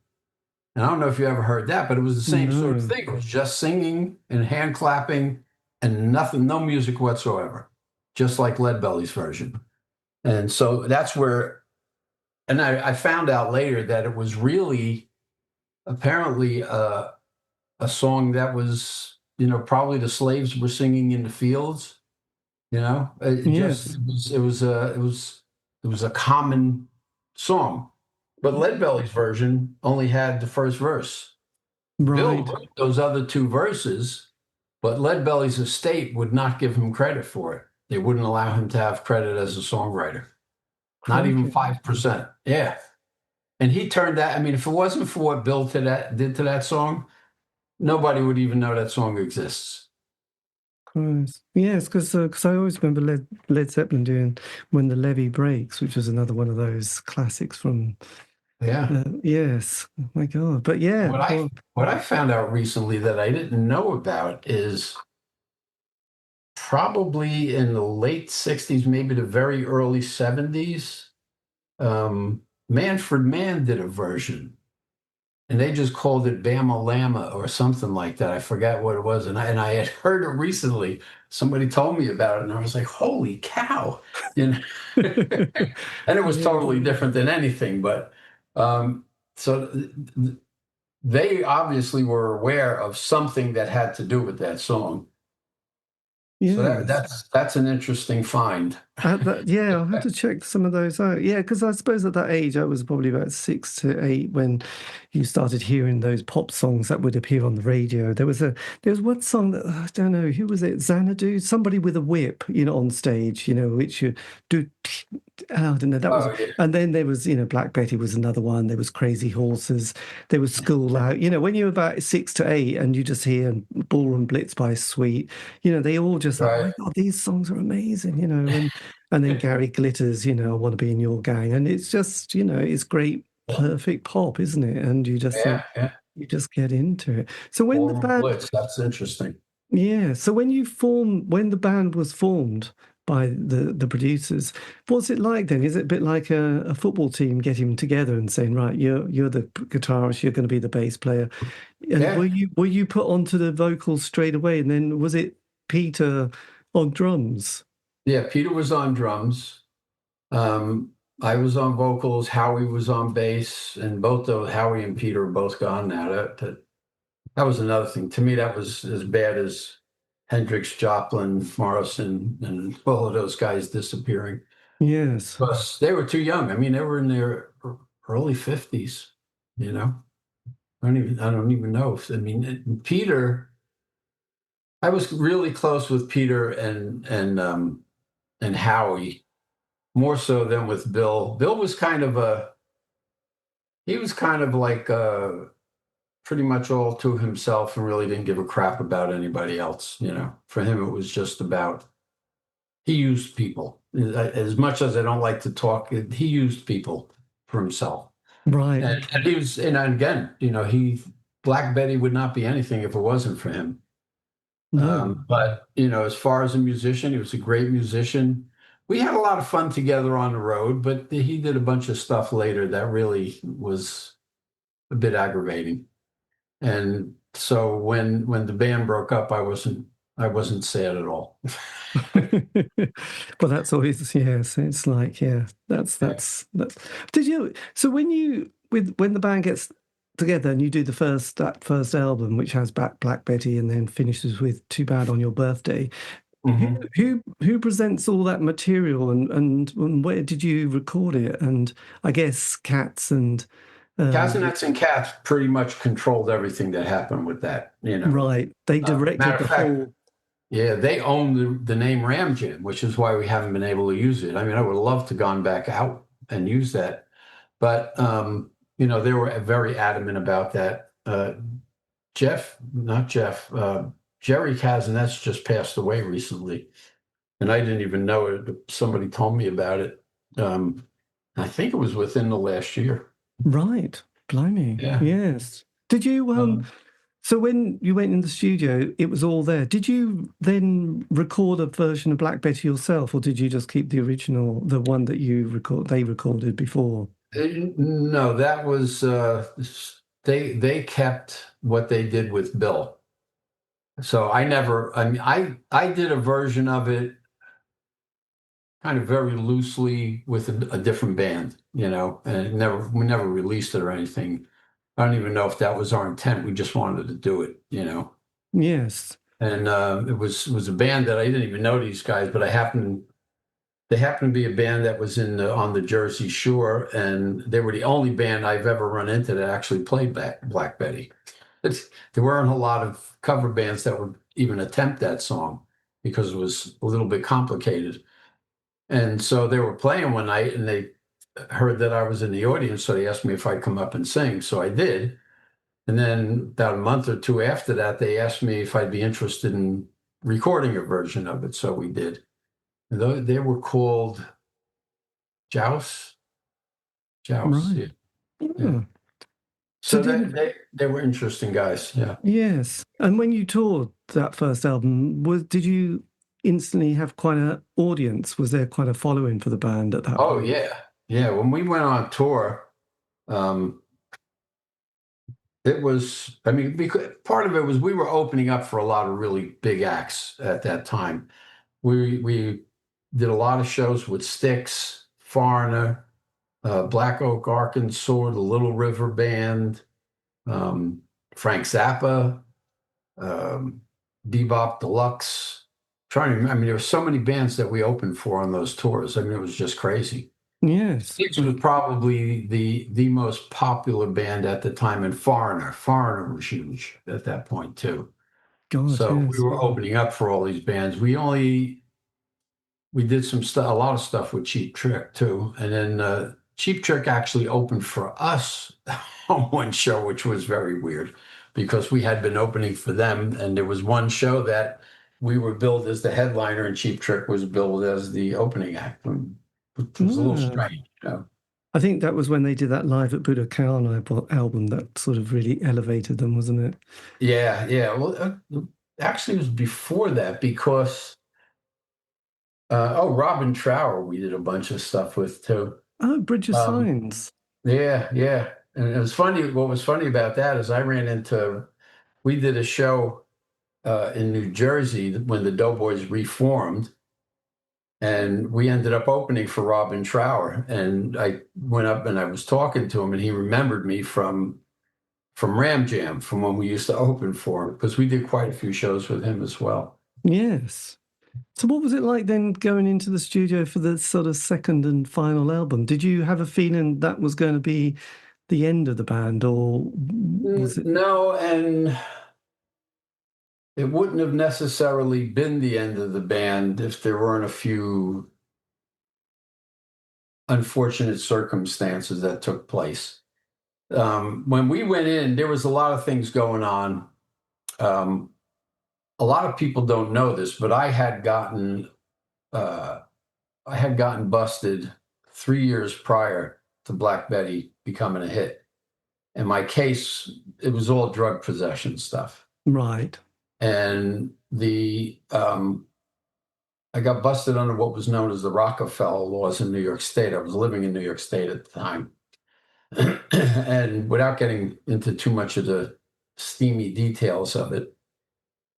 And I don't know if you ever heard that, but it was the same sort of thing. It was just singing and hand clapping and nothing, no music whatsoever, just like Leadbelly's version. And so that's where, and I found out later that it was really apparently a song that was, probably the slaves were singing in the fields. It was a common song. But Leadbelly's version only had the first verse. Right. Bill wrote those other two verses, but Leadbelly's estate would not give him credit for it. They wouldn't allow him to have credit as a songwriter, not even 5%. Yeah. And he turned that, I mean, if it wasn't for what Bill did to that song, nobody would even know that song exists. Yes, because I always remember Led Zeppelin doing When the Levee Breaks, which was another one of those classics from. Yeah. Yes. Oh my God. But yeah. What I found out recently that I didn't know about is probably in the late 60s, maybe the very early 70s, Manfred Mann did a version. And they just called it Bama Lama or something like that. I forgot what it was. And I had heard it recently. Somebody told me about it, and I was like, holy cow. And it was totally different than anything. But so they obviously were aware of something that had to do with that song. Yeah, so that's an interesting find. Yeah, I'll have to check some of those out. Yeah, because I suppose at that age I was probably about 6 to 8 when you started hearing those pop songs that would appear on the radio. There was one song that I don't know who was it, Xanadu, somebody with a whip, on stage, which you do. I don't know. That was, yeah. And then there was, Black Betty was another one. There was Crazy Horses. There was School Out. When you're about 6 to 8 and you just hear Ballroom Blitz by Sweet, they all just like, oh my God, these songs are amazing, and then Gary Glitters, I Want to Be in Your Gang, and it's just, it's great, perfect pop, isn't it? And you just you just get into it. So when the band, Blitz, that's interesting. Yeah. So when the band was formed by the producers, what's it like then? Is it a bit like a football team getting together and saying, right, you're the guitarist, you're going to be the bass player, and were you put onto the vocals straight away, and then was it Peter on drums? Yeah, Peter was on drums. I was on vocals. Howie was on bass, and Howie and Peter are both gone now. That was another thing. To me, that was as bad as Hendrix, Joplin, Morrison, and all of those guys disappearing. Yes. Plus, they were too young. I mean, they were in their early 50s, I don't even know. Peter, I was really close with Peter and Howie, more so than with Bill. Bill was kind of like pretty much all to himself and really didn't give a crap about anybody else. For him, it was just about, he used people. As much as I don't like to talk, he used people for himself. Right. And he was, and again, Black Betty would not be anything if it wasn't for him. No. But, as far as a musician, he was a great musician. We had a lot of fun together on the road, but he did a bunch of stuff later that really was a bit aggravating. And so when the band broke up, I wasn't sad at all. Well, that's always, yes. It's like, that's. Did you? So when the band gets together and you do that first album, which has Black Betty and then finishes with Too Bad on Your Birthday, who presents all that material and where did you record it? And I guess Katz and Kasenetz and Katz pretty much controlled everything that happened with that. Right. They directed whole. Yeah, they own the name Ram Jam, which is why we haven't been able to use it. I mean, I would love to gone back out and use that, but they were very adamant about that. Jerry Kasenetz just passed away recently, and I didn't even know it. Somebody told me about it. I think it was within the last year. Right. Blimey. Yeah. Yes. Did you so when you went in the studio, it was all there. Did you then record a version of Black Betty yourself, or did you just keep the original, the one that they recorded before? No, that was they kept what they did with Bill. So I did a version of it kind of very loosely with a different band, and we never released it or anything. I don't even know if that was our intent. We just wanted to do it, Yes. And it was a band that I didn't even know these guys, but they happened to be a band that was on the Jersey Shore, and they were the only band I've ever run into that actually played Black Betty. There weren't a lot of cover bands that were even attempt that song because it was a little bit complicated. And so they were playing one night and they heard that I was in the audience. So they asked me if I'd come up and sing. So I did. And then about a month or two after that, they asked me if I'd be interested in recording a version of it. So we did. And they were called Joust. Right. Yeah. So they were interesting guys. Yeah. Yes. And when you toured that first album, did you instantly have quite an audience? Was there quite a following for the band at that point? Oh, yeah. Yeah. When we went on tour, it was, I mean, because part of it was we were opening up for a lot of really big acts at that time. We did a lot of shows with Styx, Foreigner, Black Oak, Arkansas, the Little River Band, Frank Zappa, Bebop Deluxe. I mean, there were so many bands that we opened for on those tours. I mean, it was just crazy. Yes. Styx was probably the most popular band at the time, and Foreigner was huge at that point too. God, so yes. We were opening up for all these bands. We did some stuff, a lot of stuff with Cheap Trick too, and then Cheap Trick actually opened for us on one show, which was very weird because we had been opening for them, and there was one show that we were billed as the headliner, and Cheap Trick was billed as the opening act. It was a little strange. I think that was when they did that Live at Budokan album that sort of really elevated them, wasn't it? Yeah. Well, actually, it was before that because, Robin Trower, we did a bunch of stuff with too. Oh, Bridge of Signs. Yeah. And it was funny. What was funny about that is we did a show in New Jersey when the Doughboys reformed. And we ended up opening for Robin Trower. And I went up and I was talking to him, and he remembered me from Ram Jam, from when we used to open for him, because we did quite a few shows with him as well. Yes. So what was it like then going into the studio for the sort of second and final album? Did you have a feeling that was going to be the end of the band, or was it? No, and it wouldn't have necessarily been the end of the band if there weren't a few unfortunate circumstances that took place. When we went in, there was a lot of things going on. A lot of people don't know this, but I had gotten busted 3 years prior to Black Betty becoming a hit. And my case, it was all drug possession stuff. Right. And I got busted under what was known as the Rockefeller laws in New York State. I was living in New York State at the time. And without getting into too much of the steamy details of it,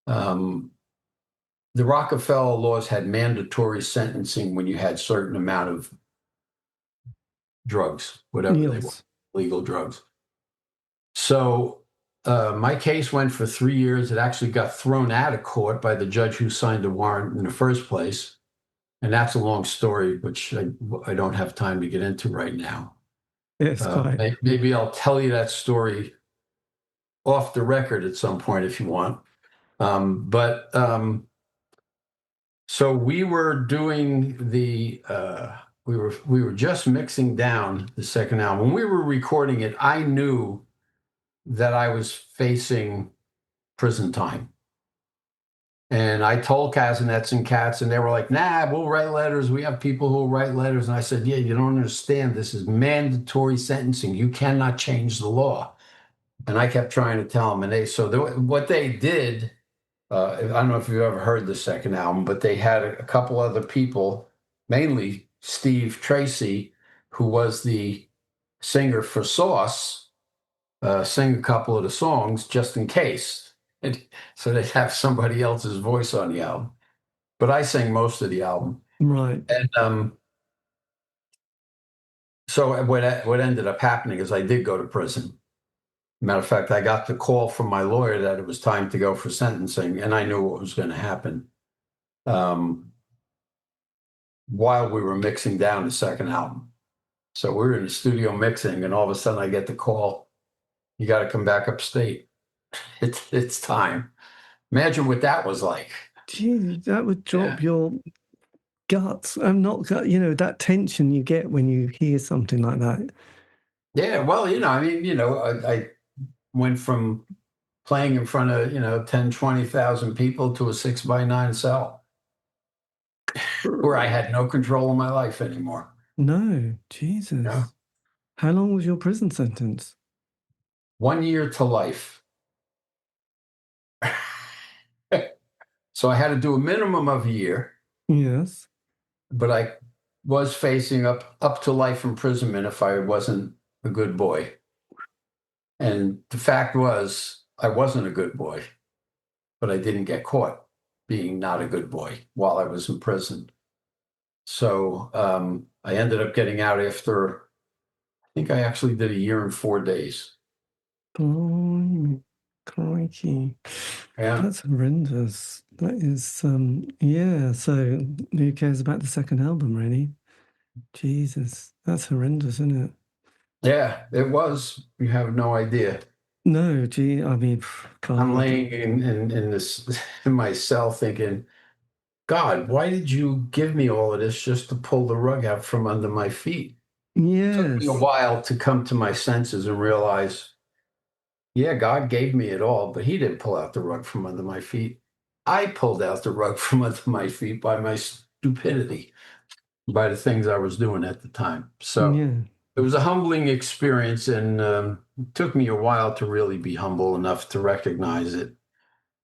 the Rockefeller laws had mandatory sentencing when you had certain amount of drugs, whatever they were, legal drugs. So my case went for 3 years. It actually got thrown out of court by the judge who signed the warrant in the first place. And that's a long story, which I don't have time to get into right now. Yes, maybe I'll tell you that story off the record at some point if you want. So we were doing we were just mixing down the second album. When we were recording it, I knew that I was facing prison time. And I told Kasenetz and Katz, and they were like, nah, we'll write letters. We have people who will write letters. And I said, yeah, you don't understand. This is mandatory sentencing. You cannot change the law. And I kept trying to tell them. And what they did, I don't know if you've ever heard the second album, but they had a couple other people, mainly Steve Tracy, who was the singer for Sauce, sing a couple of the songs just in case. So they'd have somebody else's voice on the album. But I sang most of the album. Right. And so what ended up happening is I did go to prison. Matter of fact, I got the call from my lawyer that it was time to go for sentencing, and I knew what was going to happen while we were mixing down the second album. So we were in the studio mixing, and all of a sudden I get the call, you got to come back upstate. It's time. Imagine what that was like. Gee, that would drop your guts. I'm not, that tension you get when you hear something like that. Yeah, well, I went from playing in front of, 10, 20,000 people to a 6x9 cell where I had no control of my life anymore. No, Jesus. Yeah. How long was your prison sentence? 1 year to life. So I had to do a minimum of a year. Yes. But I was facing up to life imprisonment if I wasn't a good boy. And the fact was, I wasn't a good boy, but I didn't get caught being not a good boy while I was in prison. So I ended up getting out after, I think I actually did 1 year and 4 days. Blimey, crikey. Yeah. That's horrendous. That is, yeah. So who cares about the second album, really? Jesus, that's horrendous, isn't it? Yeah, it was. You have no idea. No, gee, I mean, God. I'm laying in this in my cell thinking, God, why did you give me all of this just to pull the rug out from under my feet? It took me a Yes. while to come to my senses and realize, yeah, God gave me it all, but he didn't pull out the rug from under my feet. I pulled out the rug from under my feet by my stupidity, by the things I was doing at the time. So Yeah. it was a humbling experience, and it took me a while to really be humble enough to recognize it.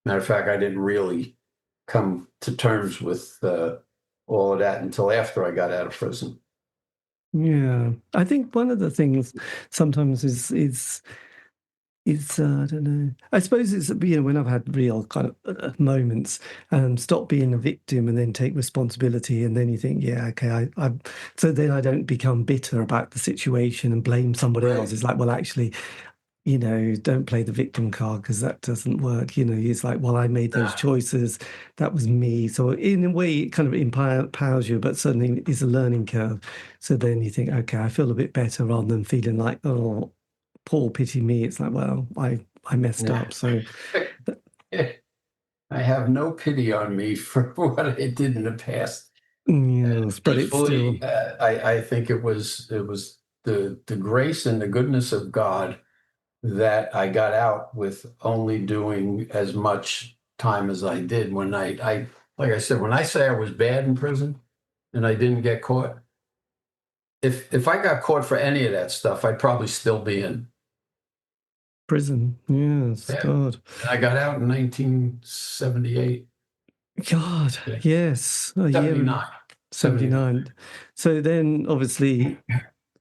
Matter of fact, I didn't really come to terms with all of that until after I got out of prison. Yeah. I think one of the things sometimes is I don't know. I suppose it's, when I've had real kind of moments, stop being a victim and then take responsibility. And then you think, yeah, okay, so then I don't become bitter about the situation and blame somebody else. It's like, well, actually, don't play the victim card because that doesn't work. It's like, well, I made those choices. That was me. So in a way, it kind of empowers you, but certainly is a learning curve. So then you think, okay, I feel a bit better rather than feeling like, oh, Paul, pity me. It's like, well, I messed up. So I have no pity on me for what I did in the past. yes, but it's still. I think it was the grace and the goodness of God that I got out with only doing as much time as I did. When I like I said, when I say I was bad in prison and I didn't get caught, if I got caught for any of that stuff, I'd probably still be in Prison, yes, yeah. God. And I got out in 1978. God, yeah. Yes. 79. 79. So then, obviously,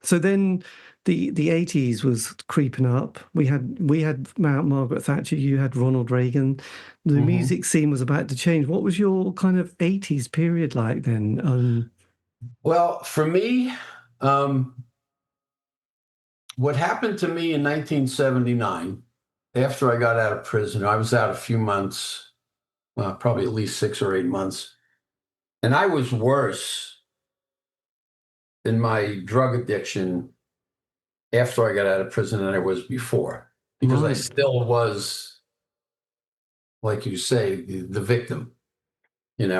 the 80s was creeping up. We had Margaret Thatcher. You had Ronald Reagan. The music scene was about to change. What was your kind of 80s period like then? Well, for me, what happened to me in 1979, after I got out of prison, I was out a few months, probably at least 6 or 8 months, and I was worse in my drug addiction after I got out of prison than I was before, because I still was, like you say, the victim, and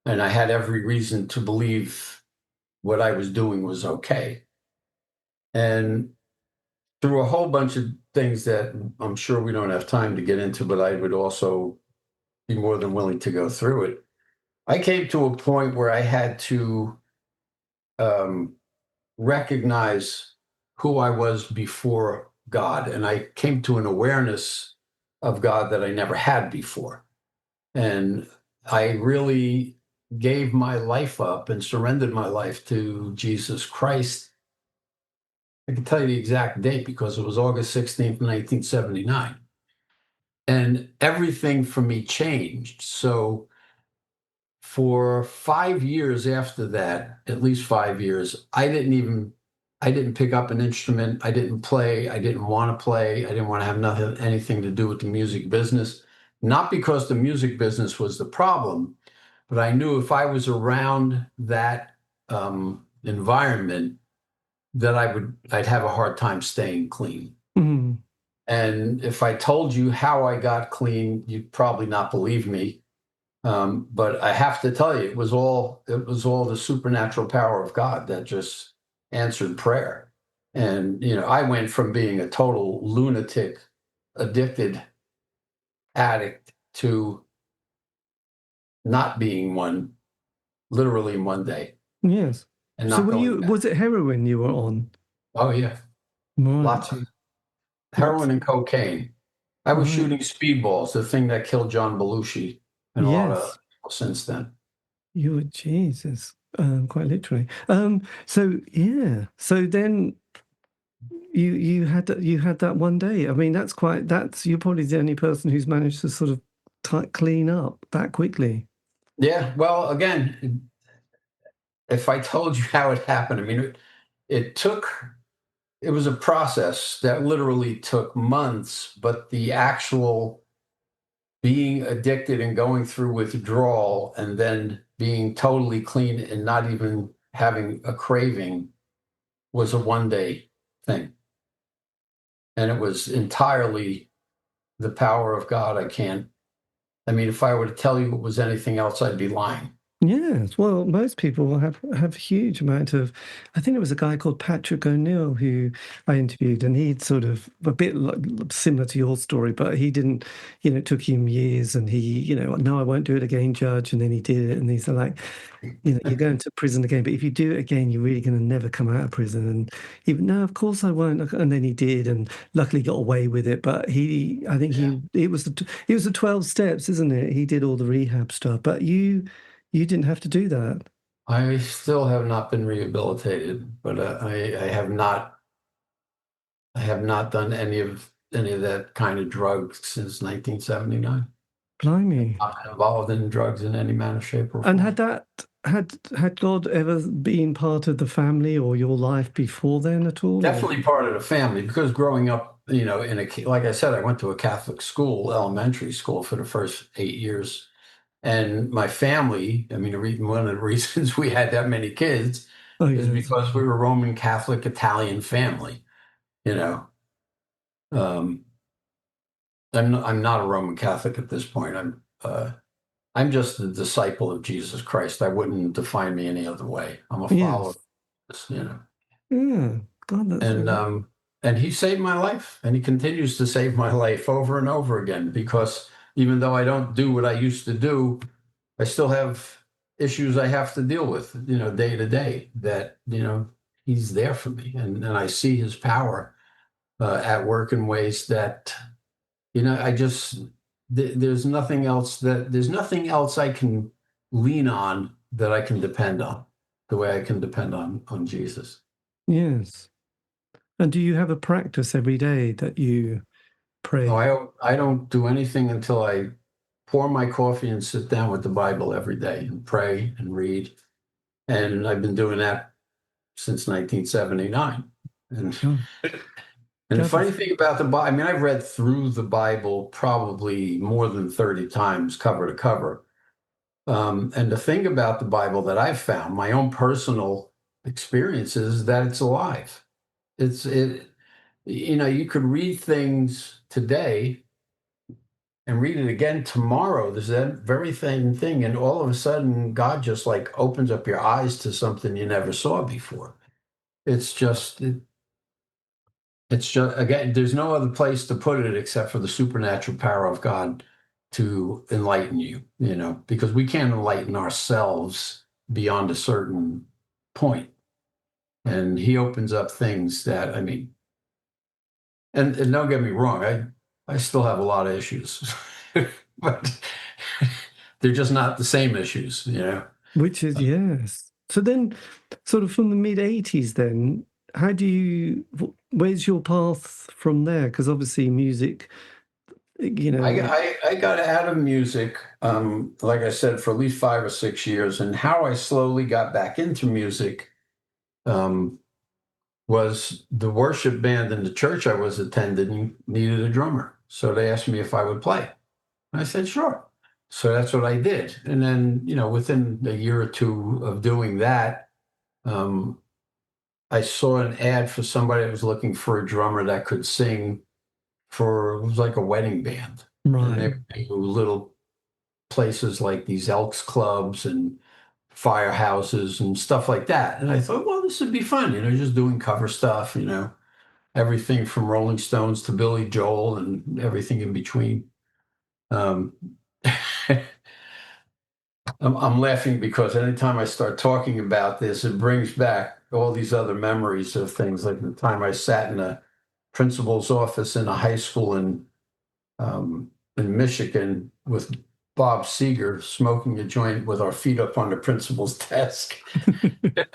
I had every reason to believe what I was doing was okay. And through a whole bunch of things that I'm sure we don't have time to get into, but I would also be more than willing to go through it. I came to a point where I had to recognize who I was before God. And I came to an awareness of God that I never had before. And I really gave my life up and surrendered my life to Jesus Christ. I can tell you the exact date because it was August 16th, 1979. And everything for me changed. So for 5 years after that, at least 5 years, I didn't pick up an instrument. I didn't play. I didn't want to play. I didn't want to have anything to do with the music business. Not because the music business was the problem, but I knew if I was around that environment, that I'd have a hard time staying clean. And if I told you how I got clean, you'd probably not believe me. But I have to tell you, it was all the supernatural power of God that just answered prayer. And, I went from being a total lunatic, addicted addict to not being one, literally in one day, Yes. and So not going back. was it heroin you were on? Oh yeah, Right. lots of heroin and cocaine. I was Right. shooting speedballs, the thing that killed John Belushi, and a lot of Yes. people since then. You were Jesus, quite literally. So yeah. So then you had that one day. I mean, you're probably the only person who's managed to sort of clean up that quickly. Yeah. Well, again, if I told you how it happened, I mean, it was a process that literally took months, but the actual being addicted and going through withdrawal and then being totally clean and not even having a craving was a one-day thing. And it was entirely the power of God. I mean, if I were to tell you it was anything else, I'd be lying. Yes, well, most people have a huge amount of. I think there was a guy called Patrick O'Neill who I interviewed, and he'd sort of a bit similar to your story, but he didn't. It took him years, and he, no, I won't do it again, Judge, and then he did it, and he's like, you're going to prison again, but if you do it again, you're really going to never come out of prison. And even no, of course I won't. And then he did, and luckily got away with it. But I think it was the 12 steps, isn't it? He did all the rehab stuff, but you didn't have to do that. I still have not been rehabilitated, but I have not. I have not done any of that kind of drugs since 1979. Blimey! Not been involved in drugs in any manner, shape, or form. And had God ever been part of the family or your life before then at all? Definitely part of the family, because growing up, like I said, I went to a Catholic school, elementary school, for the first 8 years. And my family, I mean, one of the reasons we had that many kids is because we were a Roman Catholic Italian family. I'm not a Roman Catholic at this point. I'm just a disciple of Jesus Christ. I wouldn't define me any other way. I'm a follower. Yeah, God, that's and he saved my life, and he continues to save my life over and over again, because even though I don't do what I used to do, I still have issues I have to deal with, day to day, that, he's there for me. And I see his power at work in ways that, there's nothing else I can lean on that I can depend on the way I can depend on Jesus. Yes. And do you have a practice every day that you pray? No, I don't do anything until I pour my coffee and sit down with the Bible every day and pray and read. And I've been doing that since 1979. And the funny thing about the Bible, I mean, I've read through the Bible probably more than 30 times, cover to cover. And the thing about the Bible that I've found, my own personal experience, is that it's alive. You could read things today and read it again tomorrow. There's that very same thing. And all of a sudden, God just like opens up your eyes to something you never saw before. It's just, again, there's no other place to put it except for the supernatural power of God to enlighten you, because we can't enlighten ourselves beyond a certain point. And he opens up things that, I mean, and don't get me wrong, I still have a lot of issues, but they're just not the same issues, Which is, yes. So then, sort of from the mid-'80s then, where's your path from there? Because obviously music, I got out of music, like I said, for at least 5 or 6 years. And how I slowly got back into music was the worship band in the church I was attending needed a drummer. So they asked me if I would play. And I said, sure. So that's what I did. And then, within a year or two of doing that, I saw an ad for somebody that was looking for a drummer that could sing it was like a wedding band. And they Right. would do little places like these Elks clubs and firehouses and stuff like that. And I thought, well, this would be fun, just doing cover stuff, everything from Rolling Stones to Billy Joel and everything in between. Um, I'm laughing because anytime I start talking about this, it brings back all these other memories of things like the time I sat in a principal's office in a high school in Michigan with Bob Seger smoking a joint with our feet up on the principal's desk.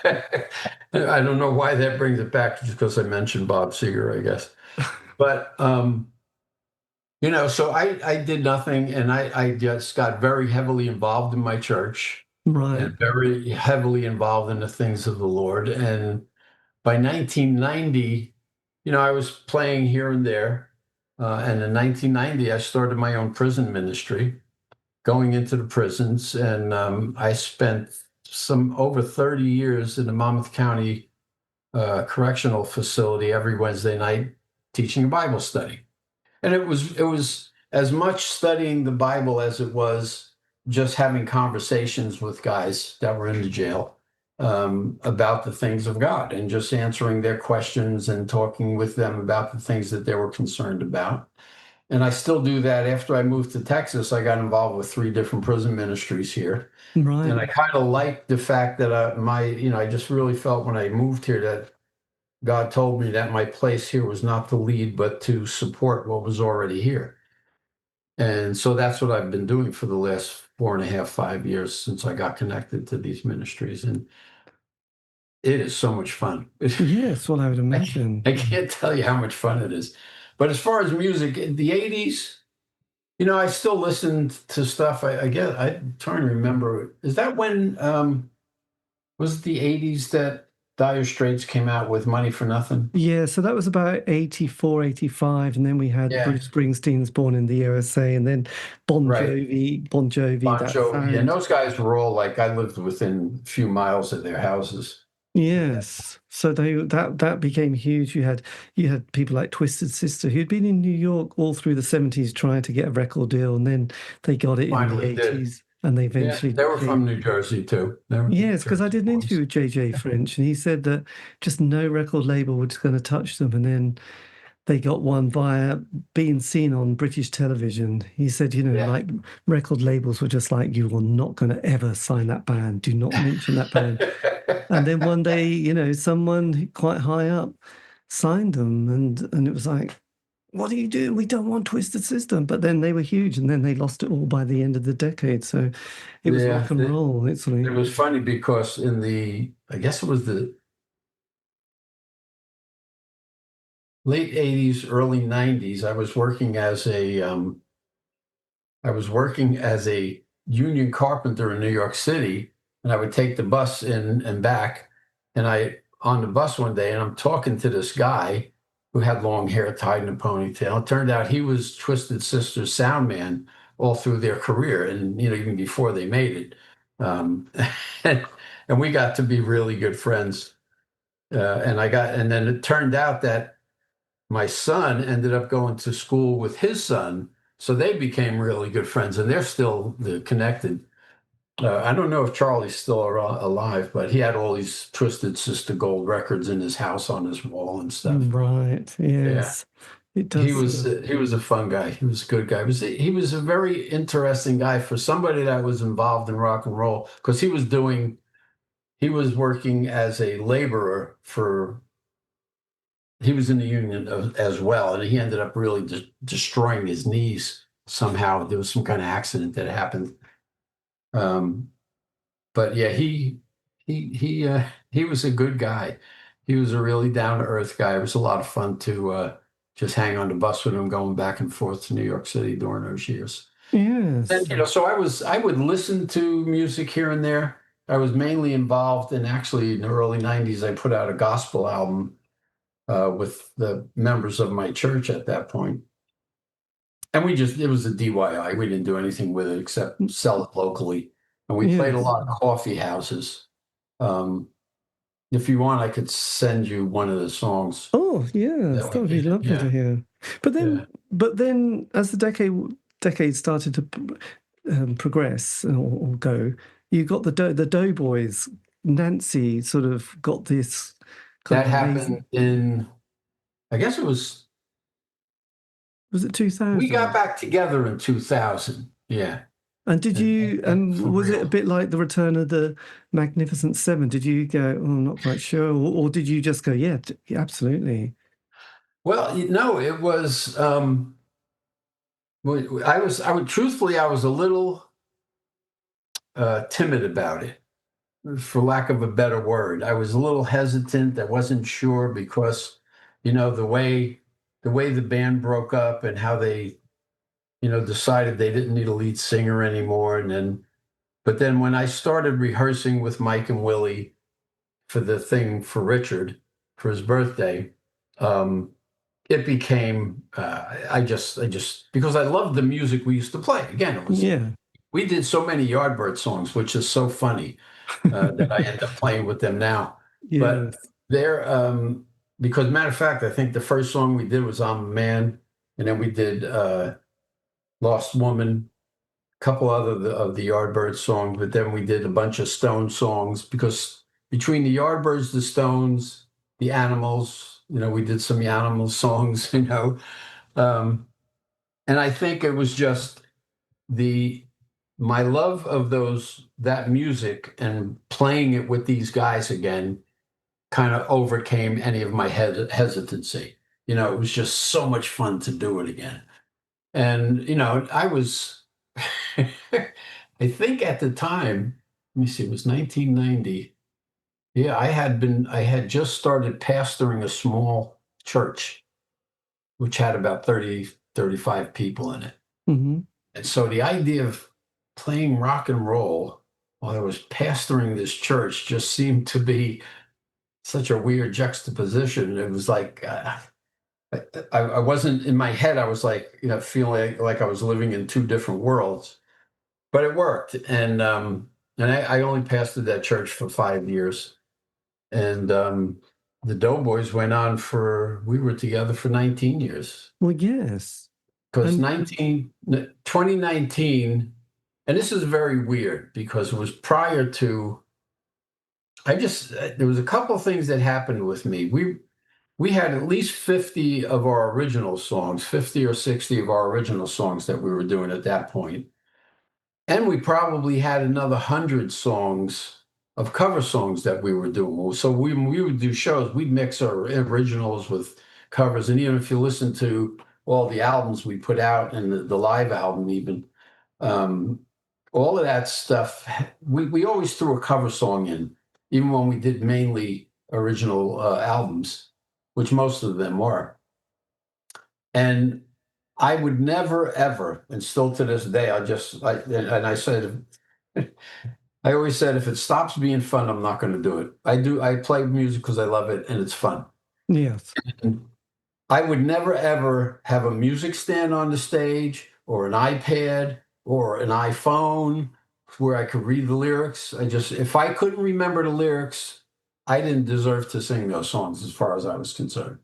I don't know why that brings it back, just because I mentioned Bob Seger, I guess. But so I did nothing, and I just got very heavily involved in my church Right. and very heavily involved in the things of the Lord. And by 1990, I was playing here and there. And in 1990, I started my own prison ministry, going into the prisons. And I spent some over 30 years in the Monmouth County Correctional Facility every Wednesday night teaching a Bible study. And it was as much studying the Bible as it was just having conversations with guys that were in the jail about the things of God, and just answering their questions and talking with them about the things that they were concerned about. And I still do that. After I moved to Texas, I got involved with 3 different prison ministries here. Right. And I kind of liked the fact that I just really felt when I moved here that God told me that my place here was not to lead, but to support what was already here. And so that's what I've been doing for the last 4.5, 5 years since I got connected to these ministries. And it is so much fun. Yes, well, I would imagine. I can't tell you how much fun it is. But as far as music, in the 80s, I still listened to stuff. I'm trying to remember. Is that when, was it the 80s that Dire Straits came out with Money for Nothing? Yeah, so that was about 84, 85, and then we had Bruce Springsteen's Born in the USA, and then Bon Jovi, Bon Jovi, and those guys were all like, I lived within a few miles of their houses. Yes, so that became huge. You had people like Twisted Sister, who'd been in New York all through the 70s trying to get a record deal, and then they got it Finally in the 80s. And they eventually... they were from New Jersey, too. Yes, because I did an interview with JJ French, and he said that just no record label was going to touch them. And then they got one via being seen on British television. He said, like record labels were just like, you are not going to ever sign that band. Do not mention that band. And then one day, someone quite high up signed them, and it was like, what do you do? We don't want Twisted Sister. But then they were huge, and then they lost it all by the end of the decade. So it was rock and roll. It was funny because I guess it was the late 80s, early 90s, I was working as a union carpenter in New York City, and I would take the bus in and back. And on the bus one day, and I'm talking to this guy who had long hair tied in a ponytail. It turned out he was Twisted Sister's sound man all through their career, and even before they made it. And we got to be really good friends. And then it turned out that my son ended up going to school with his son, so they became really good friends, and they're still connected. I don't know if Charlie's still alive, but he had all these Twisted Sister gold records in his house on his wall and stuff. Right. Yes. Yeah. It does. He was a fun guy. He was a good guy. He was a very interesting guy for somebody that was involved in rock and roll, because he was working as a laborer he was in the union as well, and he ended up really destroying his knees somehow. There was some kind of accident that happened. But yeah, he was a good guy. He was a really down-to-earth guy. It was a lot of fun to just hang on the bus with him, going back and forth to New York City during those years. Yes. And so I would listen to music here and there. I was mainly involved in, actually, in the early 90s, I put out a gospel album with the members of my church at that point. And it was a DIY. We didn't do anything with it except sell it locally. And we played a lot of coffee houses. If you want, I could send you one of the songs. Oh, yes, that would be lovely to hear. But then, Yeah. but then, as the decade started to progress or go, you got the Doughboys. Nancy sort of got this kind That of happened amazing. in, I guess it was, Was it 2000? we got back together in 2000. Yeah. And did you? And For was it a real. bit like the return of the Magnificent Seven? Did you go, "Oh, I'm not quite sure," or did you just go, "Yeah, absolutely"? Well, it was, I would truthfully, I was a little timid about it, for lack of a better word. I was a little hesitant. I wasn't sure because, the way the band broke up and how they, decided they didn't need a lead singer anymore. But then when I started rehearsing with Mike and Willie for the thing for Richard for his birthday, it became, I just, because I loved the music we used to play. Again, we did so many Yardbird songs, which is so funny that I end up playing with them now. But Yes. they're, because matter of fact, I think the first song we did was I'm a Man, and then we did Lost Woman, a couple other of the Yardbirds songs, but then we did a bunch of Stone songs because between the Yardbirds, the Stones, the Animals, we did some Animal songs, um, and I think it was just my love of that music and playing it with these guys again kind of overcame any of my hesitancy. It was just so much fun to do it again. And, I was, I think at the time, let me see, it was 1990. Yeah, I had just started pastoring a small church, which had about 35 people in it. Mm-hmm. And so the idea of playing rock and roll while I was pastoring this church just seemed to be such a weird juxtaposition. It was like, I wasn't in my head. I was like, feeling like I was living in two different worlds, but it worked. And I only pastored that church for 5 years. And the Doughboys went on we were together for 19 years. Well, yes. Because And 2019, and this is very weird because it was prior to, there was a couple of things that happened with me. We had at least 50 of our original songs, 50 or 60 of our original songs that we were doing at that point. And we probably had another 100 songs of cover songs that we were doing. So when we would do shows, we'd mix our originals with covers. And even if you listen to all the albums we put out and the live album even, all of that stuff, we always threw a cover song in, even when we did mainly original albums, which most of them were. And I would never, ever, and still to this day, I said, I always said, if it stops being fun, I'm not going to do it. I play music because I love it and it's fun. yes. And I would never, ever have a music stand on the stage or an iPad or an iPhone where I could read the lyrics. If I couldn't remember the lyrics, I didn't deserve to sing those songs as far as I was concerned.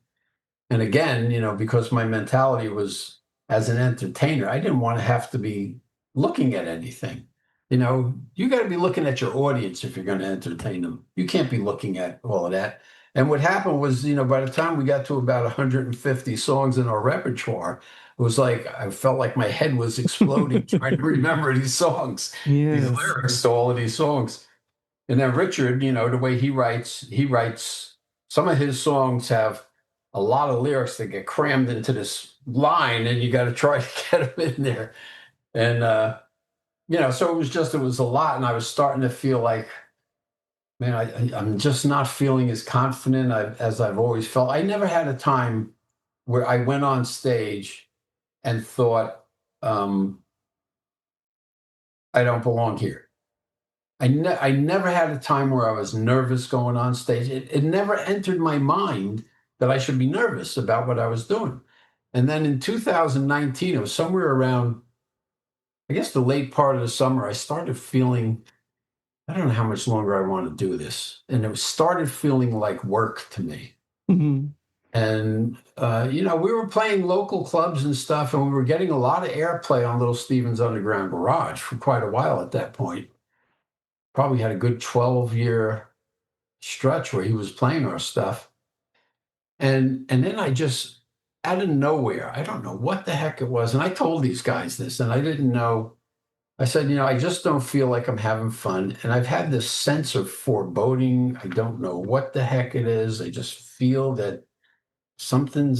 And again, because my mentality was as an entertainer, I didn't want to have to be looking at anything. You got to be looking at your audience if you're going to entertain them. You can't be looking at all of that. And what happened was, by the time we got to about 150 songs in our repertoire, it was like I felt like my head was exploding trying to remember these songs, these lyrics to all of these songs. And then Richard, the way he writes, some of his songs have a lot of lyrics that get crammed into this line, and you got to try to get them in there. And, so it was a lot. And I was starting to feel like, man, I'm just not feeling as confident as I've always felt. I never had a time where I went on stage and thought, I don't belong here. I never had a time where I was nervous going on stage. It never entered my mind that I should be nervous about what I was doing. And then in 2019, it was somewhere around, I guess, the late part of the summer, I started feeling, I don't know how much longer I want to do this. And it started feeling like work to me. Mm-hmm. And, we were playing local clubs and stuff, and we were getting a lot of airplay on Little Steven's Underground Garage for quite a while at that point. Probably had a good 12-year stretch where he was playing our stuff. And then I just, out of nowhere, I don't know what the heck it was. And I told these guys this, and I didn't know. I said, I just don't feel like I'm having fun. And I've had this sense of foreboding. I don't know what the heck it is. I just feel that something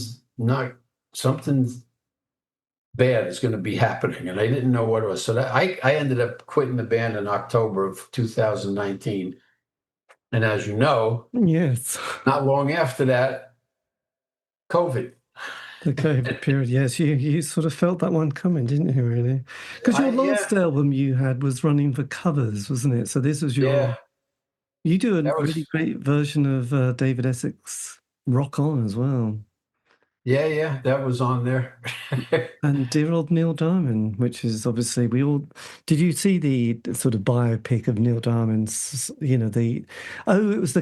bad is going to be happening. And I didn't know what it was. So that I ended up quitting the band in October of 2019. And as you know, yes, not long after that, COVID. The COVID period, yes. You sort of felt that one coming, didn't you, really? Because your last album you had was running for covers, wasn't it? So this was your... Yeah. You do a really great version of David Essex's Rock On as well. Yeah, that was on there. And Dear Old Neil Diamond, which is obviously Did you see the sort of biopic of Neil Diamond's? It was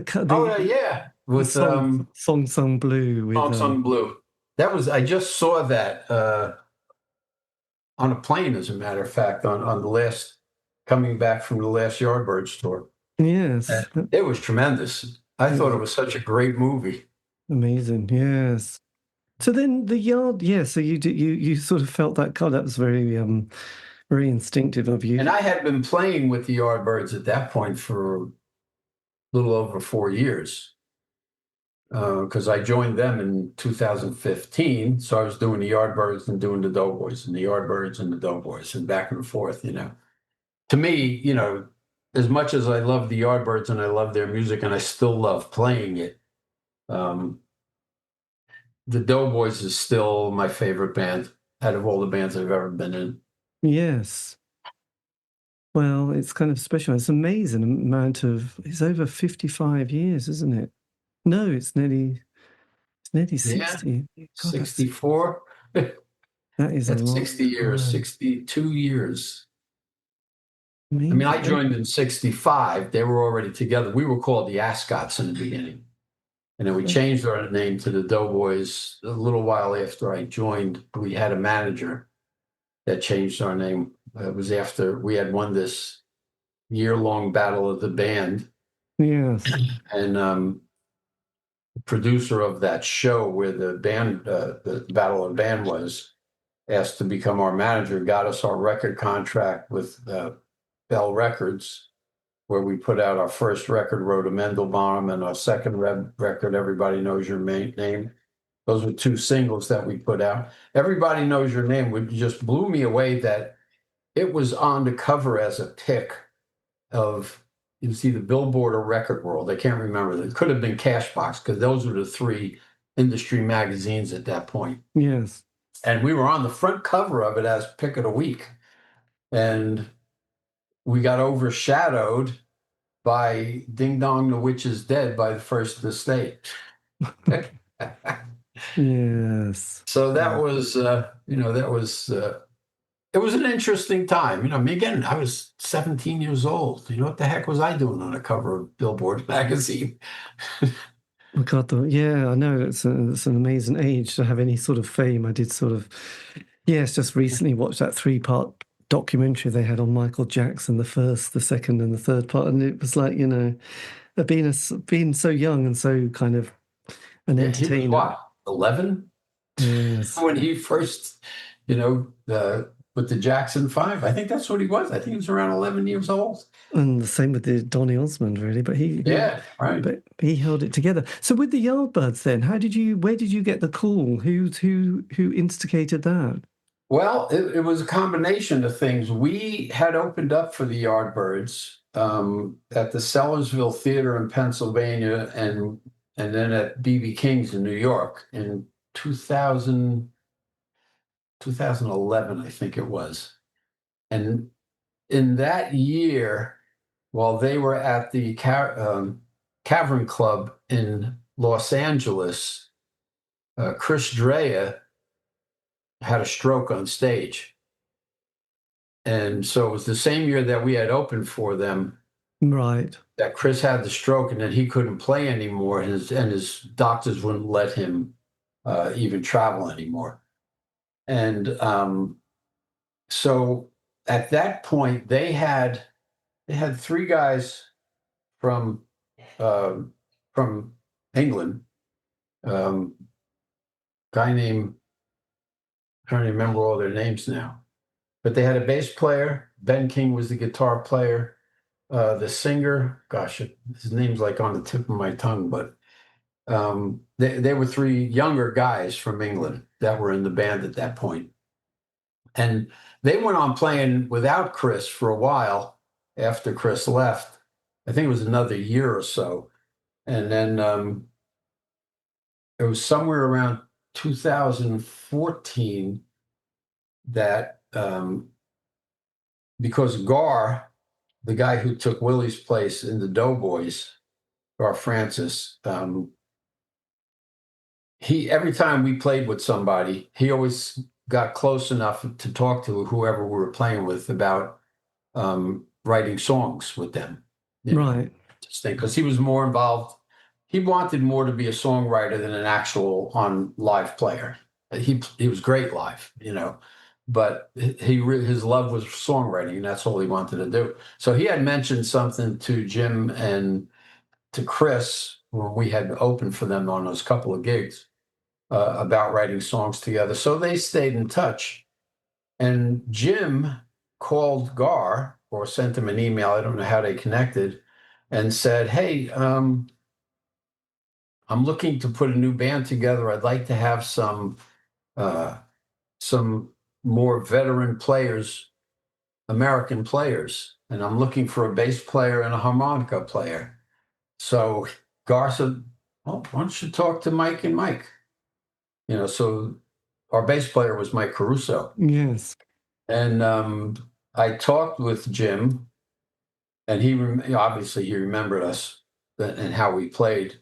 with Song Sung Blue. Song Sung Blue. I just saw that on a plane, as a matter of fact, on the last, coming back from the last Yardbirds tour. Yes, it was tremendous. I thought it was such a great movie. Amazing, yes. So then the Yard, so you sort of felt that. God, that was very very instinctive of you. And I had been playing with the Yardbirds at that point for a little over 4 years, because I joined them in 2015. So I was doing the Yardbirds and doing the Doughboys, and the Yardbirds and the Doughboys, and back and forth. To me, as much as I love the Yardbirds and I love their music and I still love playing it, the Doughboys is still my favorite band out of all the bands I've ever been in. Yes. Well, it's kind of special. It's an amazing amount of... It's over 55 years, isn't it? No, it's nearly 60. Yeah, 64. That is That's a lot. 60 years, 62 years. Amazing. I mean, I joined in 65. They were already together. We were called the Ascots in the beginning. And then we changed our name to the Doughboys a little while after I joined. We had a manager that changed our name. It was after we had won this year-long battle of the band. Yes. And the producer of that show where the band, the Battle of the Band was, asked to become our manager, got us our record contract with Bell Records, where we put out our first record, Road to Mendelbaum, and our second record, Everybody Knows Your Name. Those were 2 singles that we put out. Everybody Knows Your Name, which just blew me away that it was on the cover as a pick of, you see, the Billboard or Record World. I can't remember. It could have been Cashbox, because those were the 3 industry magazines at that point. Yes. And we were on the front cover of it as Pick of the Week. And we got overshadowed by Ding Dong, the Witch is Dead by the First Estate. Yes. So that was, it was an interesting time. I mean, again, I was 17 years old. What the heck was I doing on the cover of Billboard magazine? Oh God, I know it's an amazing age to have any sort of fame. I did just recently watched that 3-part documentary they had on Michael Jackson, the first, the second, and the third part, and it was like, being so young and so kind of an entertainer. He was what, 11? Yes. When he first, with the Jackson 5, I think that's what he was. I think he was around 11 years old. And the same with the Donny Osmond, really. But right. But he held it together. So with the Yardbirds, then, where did you get the call? Who instigated that? Well, it was a combination of things. We had opened up for the Yardbirds at the Sellersville Theater in Pennsylvania, and then at BB King's in New York in 2011, I think it was. And in that year, while they were at the Cavern Club in Los Angeles, Chris Drea had a stroke on stage. And so it was the same year that we had opened for them. Right. That Chris had the stroke, and then he couldn't play anymore, and his doctors wouldn't let him even travel anymore. And so at that point, they had 3 guys from England. Guy named, I don't remember all their names now, but they had a bass player. Ben King was the guitar player. The singer, gosh, his name's like on the tip of my tongue, but they were 3 younger guys from England that were in the band at that point. And they went on playing without Chris for a while after Chris left. I think it was another year or so. And then it was somewhere around 2014 that because Gar, the guy who took Willie's place in the Doughboys, Gar Francis, every time we played with somebody, he always got close enough to talk to whoever we were playing with about writing songs with them. Right. Because he was more involved. He wanted more to be a songwriter than an actual on live player. He was great live, but his love was songwriting, and that's all he wanted to do. So he had mentioned something to Jim and to Chris when we had opened for them on those couple of gigs about writing songs together. So they stayed in touch, and Jim called Gar or sent him an email. I don't know how they connected, and said, "Hey, I'm looking to put a new band together. I'd like to have some more veteran players, American players, and I'm looking for a bass player and a harmonica player." So Gar said, "Well, why don't you talk to Myke and Myke?" So our bass player was Mike Caruso. Yes. And I talked with Jim, and he obviously he remembered us and how we played.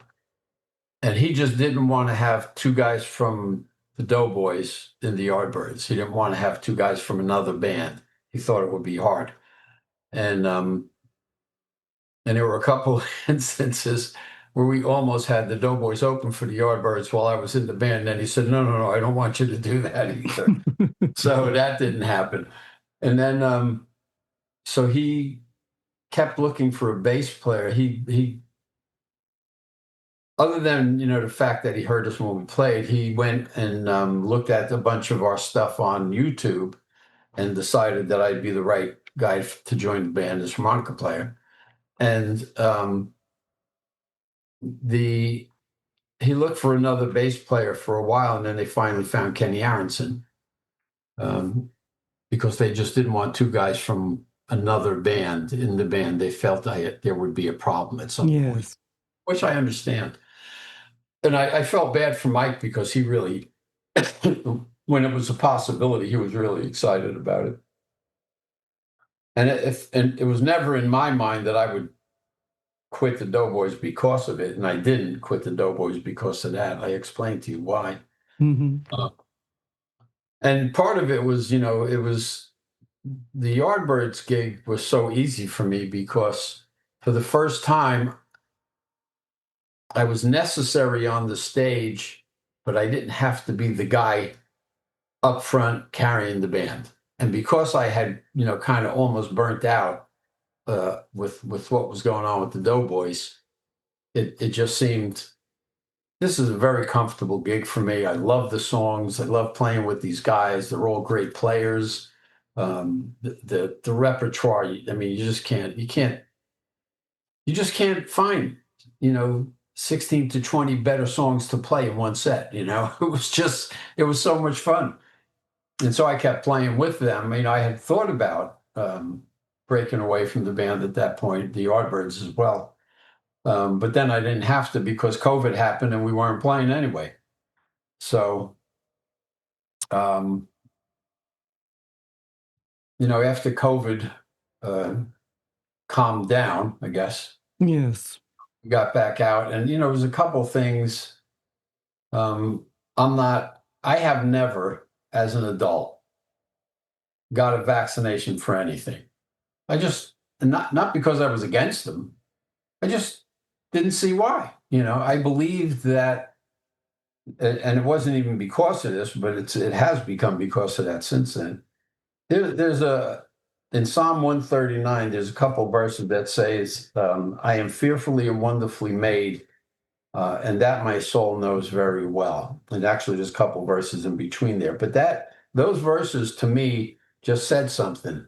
And he just didn't want to have 2 guys from the Doughboys in the Yardbirds. He didn't want to have 2 guys from another band. He thought it would be hard. And there were a couple of instances where we almost had the Doughboys open for the Yardbirds while I was in the band. And then he said, no, I don't want you to do that either. So that didn't happen. And then, so he kept looking for a bass player. He other than, the fact that he heard us when we played, he went and looked at a bunch of our stuff on YouTube and decided that I'd be the right guy to join the band as harmonica player. And he looked for another bass player for a while, and then they finally found Kenny Aronson because they just didn't want 2 guys from another band in the band. They felt there would be a problem at some point, which I understand. And I felt bad for Myke because he really, when it was a possibility, he was really excited about it. And it was never in my mind that I would quit the Doughboys because of it, and I didn't quit the Doughboys because of that. I explained to you why. Mm-hmm. And part of it was, it was the Yardbirds gig was so easy for me because for the first time, I was necessary on the stage, but I didn't have to be the guy up front carrying the band. And because I had, kind of almost burnt out with what was going on with the Doughboys, it just seemed, this is a very comfortable gig for me. I love the songs. I love playing with these guys. They're all great players. The repertoire, I mean, you just can't find, 16 to 20 better songs to play in one set. It was so much fun. And so I kept playing with them. I had thought about breaking away from the band at that point, the Yardbirds as well. But then I didn't have to because COVID happened and we weren't playing anyway. So, after COVID calmed down, I guess. Yes. We got back out, and it was a couple things. I have never, as an adult, got a vaccination for anything. I just, not because I was against them, I just didn't see why. I believed that and it wasn't even because of this, but it has become because of that since then. There's in Psalm 139, there's a couple verses that says, I am fearfully and wonderfully made, and that my soul knows very well. And actually, there's a couple verses in between there. But those verses to me just said something.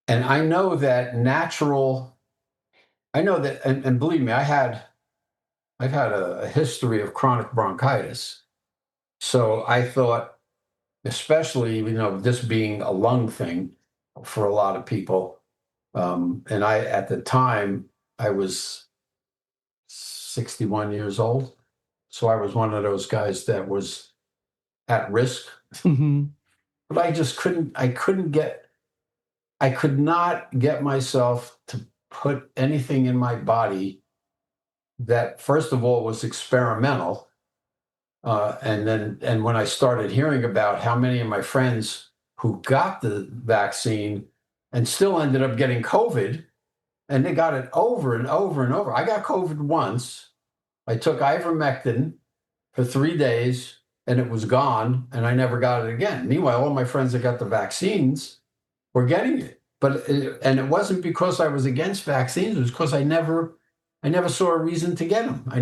And I know that and believe me, I've had a history of chronic bronchitis. So I thought, especially, this being a lung thing for a lot of people. And at the time, I was 61 years old. So I was one of those guys that was at risk. Mm-hmm. But I could not get myself to put anything in my body that, first of all, was experimental. And when I started hearing about how many of my friends who got the vaccine and still ended up getting COVID, and they got it over and over and over. I got COVID once. I took ivermectin for 3 days, and it was gone, and I never got it again. Meanwhile, all my friends that got the vaccines were getting it. And it wasn't because I was against vaccines. It was because I never saw a reason to get them. I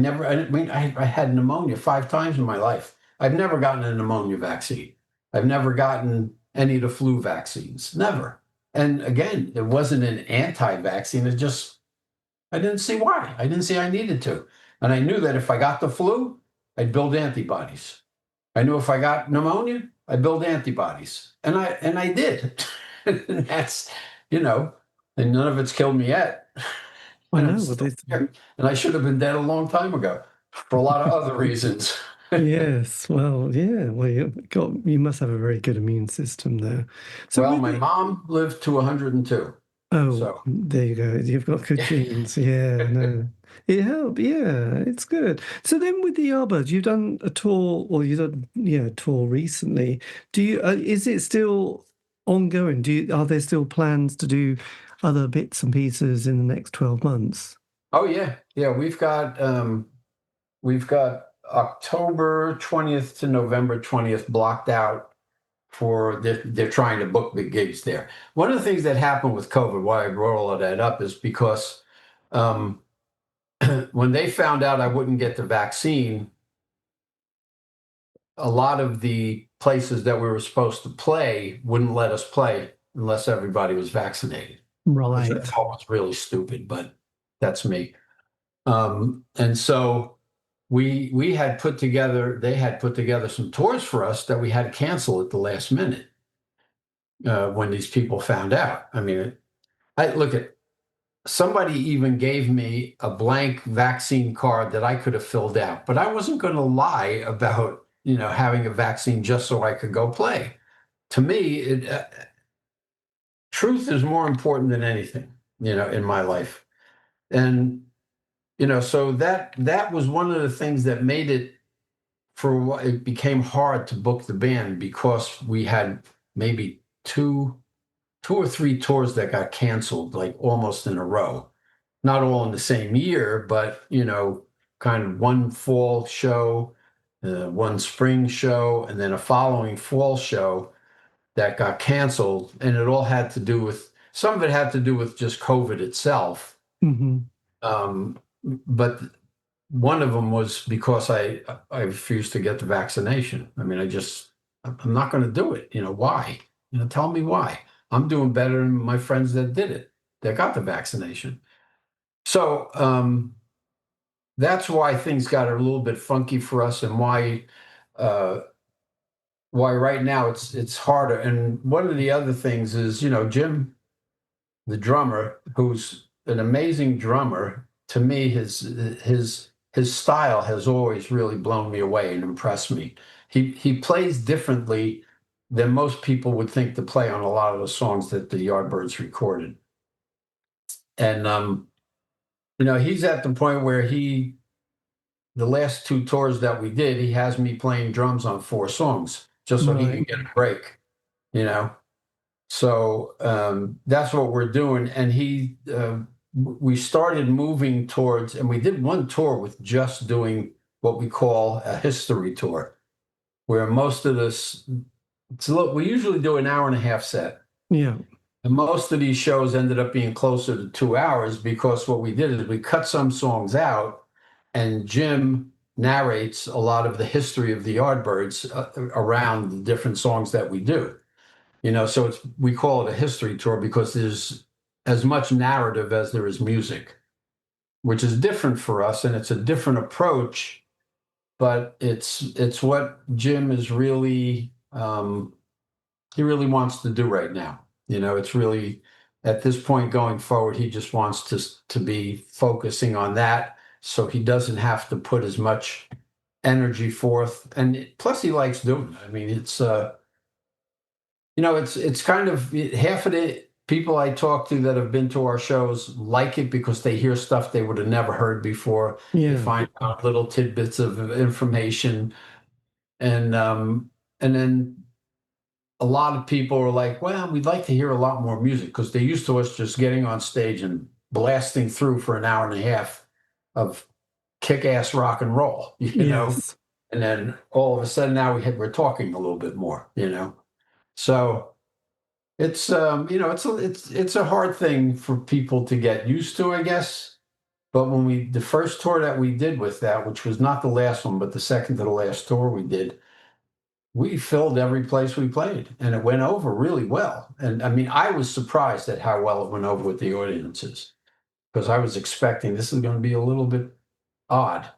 had pneumonia 5 times in my life. I've never gotten a pneumonia vaccine. I've never gotten any of the flu vaccines. Never. And again, it wasn't an anti-vaccine. I didn't see why. I didn't see I needed to. And I knew that if I got the flu, I'd build antibodies. I knew if I got pneumonia, I'd build antibodies. And I did. And that's, and none of it's killed me yet. I know. And I should have been dead a long time ago for a lot of other reasons. Yes. Well, yeah. Well, you must have a very good immune system there. So my mom lived to 102. Oh, so there you go. You've got good genes. Yeah, no. It helped. Yeah, it's good. So then with the Yardbirds, you've done a tour, or you've done, a tour recently. Do you, is it still ongoing? Are there still plans to do other bits and pieces in the next 12 months? Oh, yeah. Yeah, we've got October 20th to November 20th blocked out for they're trying to book big gigs there. One of the things that happened with COVID, why I brought all of that up, is because when they found out I wouldn't get the vaccine, a lot of the places that we were supposed to play wouldn't let us play unless everybody was vaccinated. Right. Which I thought was really stupid, but that's me. And so they had put together some tours for us that we had to cancel at the last minute when these people found out. I mean, somebody even gave me a blank vaccine card that I could have filled out, but I wasn't going to lie about, having a vaccine just so I could go play. To me, truth is more important than anything, in my life. And, so that was one of the things that made it, for a while, it became hard to book the band, because we had maybe two or three tours that got canceled, like almost in a row. Not all in the same year, but, kind of one fall show, one spring show, and then a following fall show that got canceled. And it all had to do with, some of it had to do with just COVID itself. Mm-hmm. But one of them was because I refused to get the vaccination. I mean, I'm not going to do it. Why? Tell me why. I'm doing better than my friends that did it, that got the vaccination. So that's why things got a little bit funky for us, and why right now it's harder. And one of the other things is, Jim, the drummer, who's an amazing drummer, to me, his style has always really blown me away and impressed me. He plays differently than most people would think to play on a lot of the songs that the Yardbirds recorded. And he's at the point where the last 2 tours that we did, he has me playing drums on 4 songs just so he can get a break, So that's what we're doing. And we started moving towards, and we did one tour with just doing what we call a history tour, where most of this, we usually do an hour and a half set. Yeah. And most of these shows ended up being closer to 2 hours because what we did is we cut some songs out, and Jim narrates a lot of the history of the Yardbirds around the different songs that we do. So we call it a history tour because there's as much narrative as there is music, which is different for us, and it's a different approach, but it's what Jim is really he really wants to do right now. It's really, at this point going forward, he just wants to be focusing on that, so he doesn't have to put as much energy forth. And plus, he likes doing it. I mean, it's it's kind of half of the people I talk to that have been to our shows like it because they hear stuff they would have never heard before. Yeah. They find out little tidbits of information, and then a lot of people are like, well, we'd like to hear a lot more music, because they're used to us just getting on stage and blasting through for an hour and a half of kick-ass rock and roll, know? And then all of a sudden now we're talking a little bit more, So it's, it's a hard thing for people to get used to, I guess. But the first tour that we did with that, which was not the last one, but the second to the last tour we did, we filled every place we played, and it went over really well. And I mean, I was surprised at how well it went over with the audiences, because I was expecting this is going to be a little bit odd,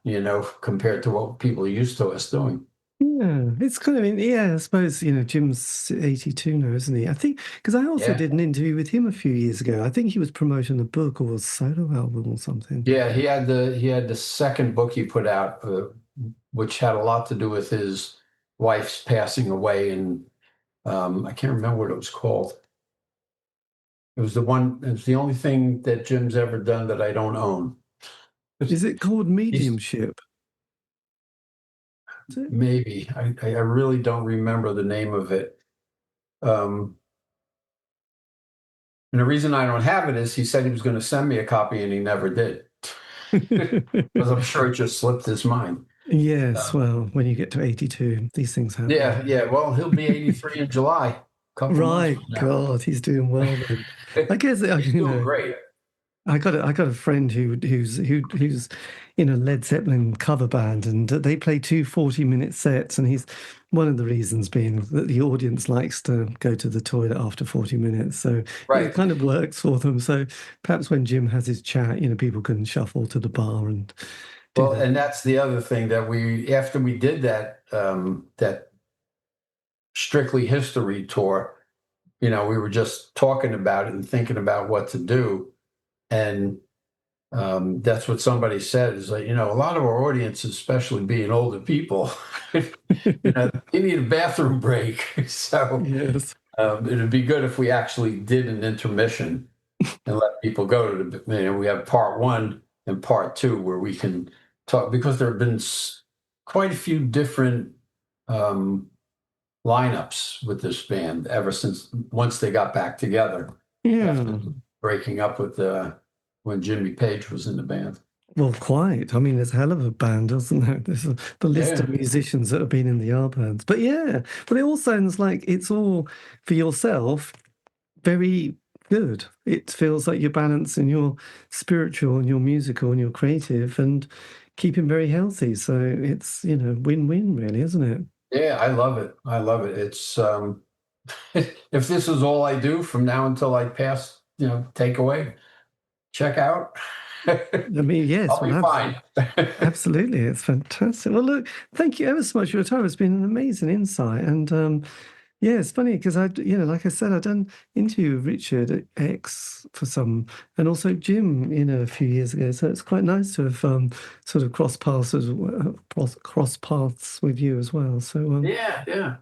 compared to what people are used to us doing. Yeah, it's kind of, I suppose, Jim's 82 now, isn't he? I think, because I also did an interview with him a few years ago. I think he was promoting a book or a solo album or something. Yeah, he had the second book he put out, which had a lot to do with his wife's passing away, and I can't remember what it was called. It was the only thing that Jim's ever done that I don't own. Is it called Mediumship? Maybe. I really don't remember the name of it. And the reason I don't have it is he said he was going to send me a copy, and he never did. Because I'm sure it just slipped his mind. Yes, well, when you get to 82, these things happen. Yeah. Well, he'll be 83 in July. Right, God, he's doing well then. I guess he's doing great. I got a friend who's in a Led Zeppelin cover band, and they play 2 40-minute sets, and he's one of the reasons being that the audience likes to go to the toilet after 40 minutes, so it kind of works for them. So perhaps when Jim has his chat, people can shuffle to the bar and do that. And that's the other thing that after we did that that Strictly History tour, we were just talking about it and thinking about what to do. And that's what somebody said, is like, a lot of our audience, especially being older people, they need a bathroom break. So yes. It'd be good if we actually did an intermission and let people go to we have part 1 and part 2 where we can talk, because there have been quite a few different lineups with this band ever since once they got back together. After breaking up with when Jimmy Page was in the band. Well, quite. I mean, there's a hell of a band, isn't there? There's the list of musicians that have been in the Yardbirds. But but it all sounds like it's all, for yourself, very good. It feels like you're balancing your spiritual and your musical and your creative and keeping very healthy. So it's, win-win, really, isn't it? Yeah, I love it. It's, if this is all I do from now until I pass, take away, check out. I mean, yes. I'll be fine. Absolutely. It's fantastic. Well, look, thank you ever so much for your time. It's been an amazing insight. And it's funny because like I said, I've done interview with Richard X for some, and also Jim, a few years ago. So it's quite nice to have sort of cross paths with you as well. So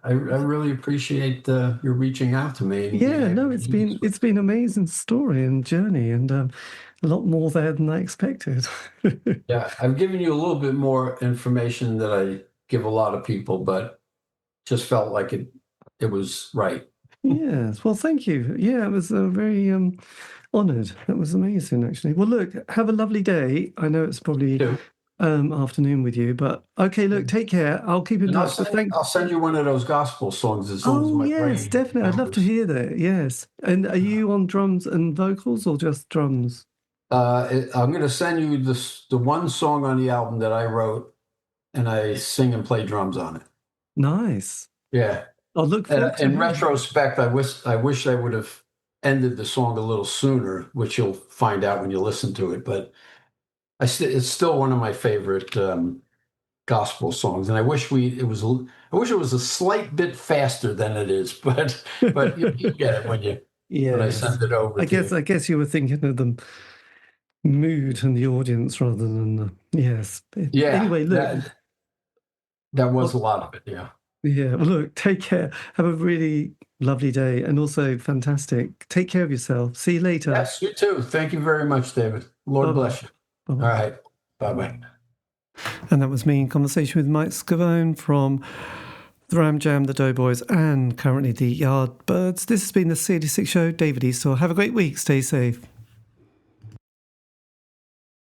I really appreciate your reaching out to me. It's been an amazing story and journey, and a lot more there than I expected. Yeah, I've given you a little bit more information that I give a lot of people, but just felt like it was right. Yes. Well, thank you. Yeah, it was very honoured. That was amazing, actually. Well, look, have a lovely day. I know it's probably afternoon with you. But okay, look, take care. I'll keep in And touch. I'll send you one of those gospel songs as long as my yes, brain definitely. I'd love to hear that. Yes. And are you on drums and vocals or just drums? I'm going to send you the one song on the album that I wrote, and I sing and play drums on it. Nice. Yeah. I'll look forward to in it. retrospect, I wish I would have ended the song a little sooner, which you'll find out when you listen to it. But it's still one of my favorite gospel songs, and I wish it was a slight bit faster than it is. But you get it when I send it over. I guess you were thinking of the mood and the audience rather than the yes. Yeah. Anyway, look, that was a lot of it. Yeah. Yeah. Well, look, take care. Have a really lovely day, and also fantastic. Take care of yourself. See you later. Yes, you too. Thank you very much, David. Lord Bye-bye. bless you. Bye-bye. All right. Bye-bye. And that was me in conversation with Myke Scavone from the Ram Jam, the Doughboys, and currently the Yardbirds. This has been the C86 show. David Eastaugh. Have a great week. Stay safe.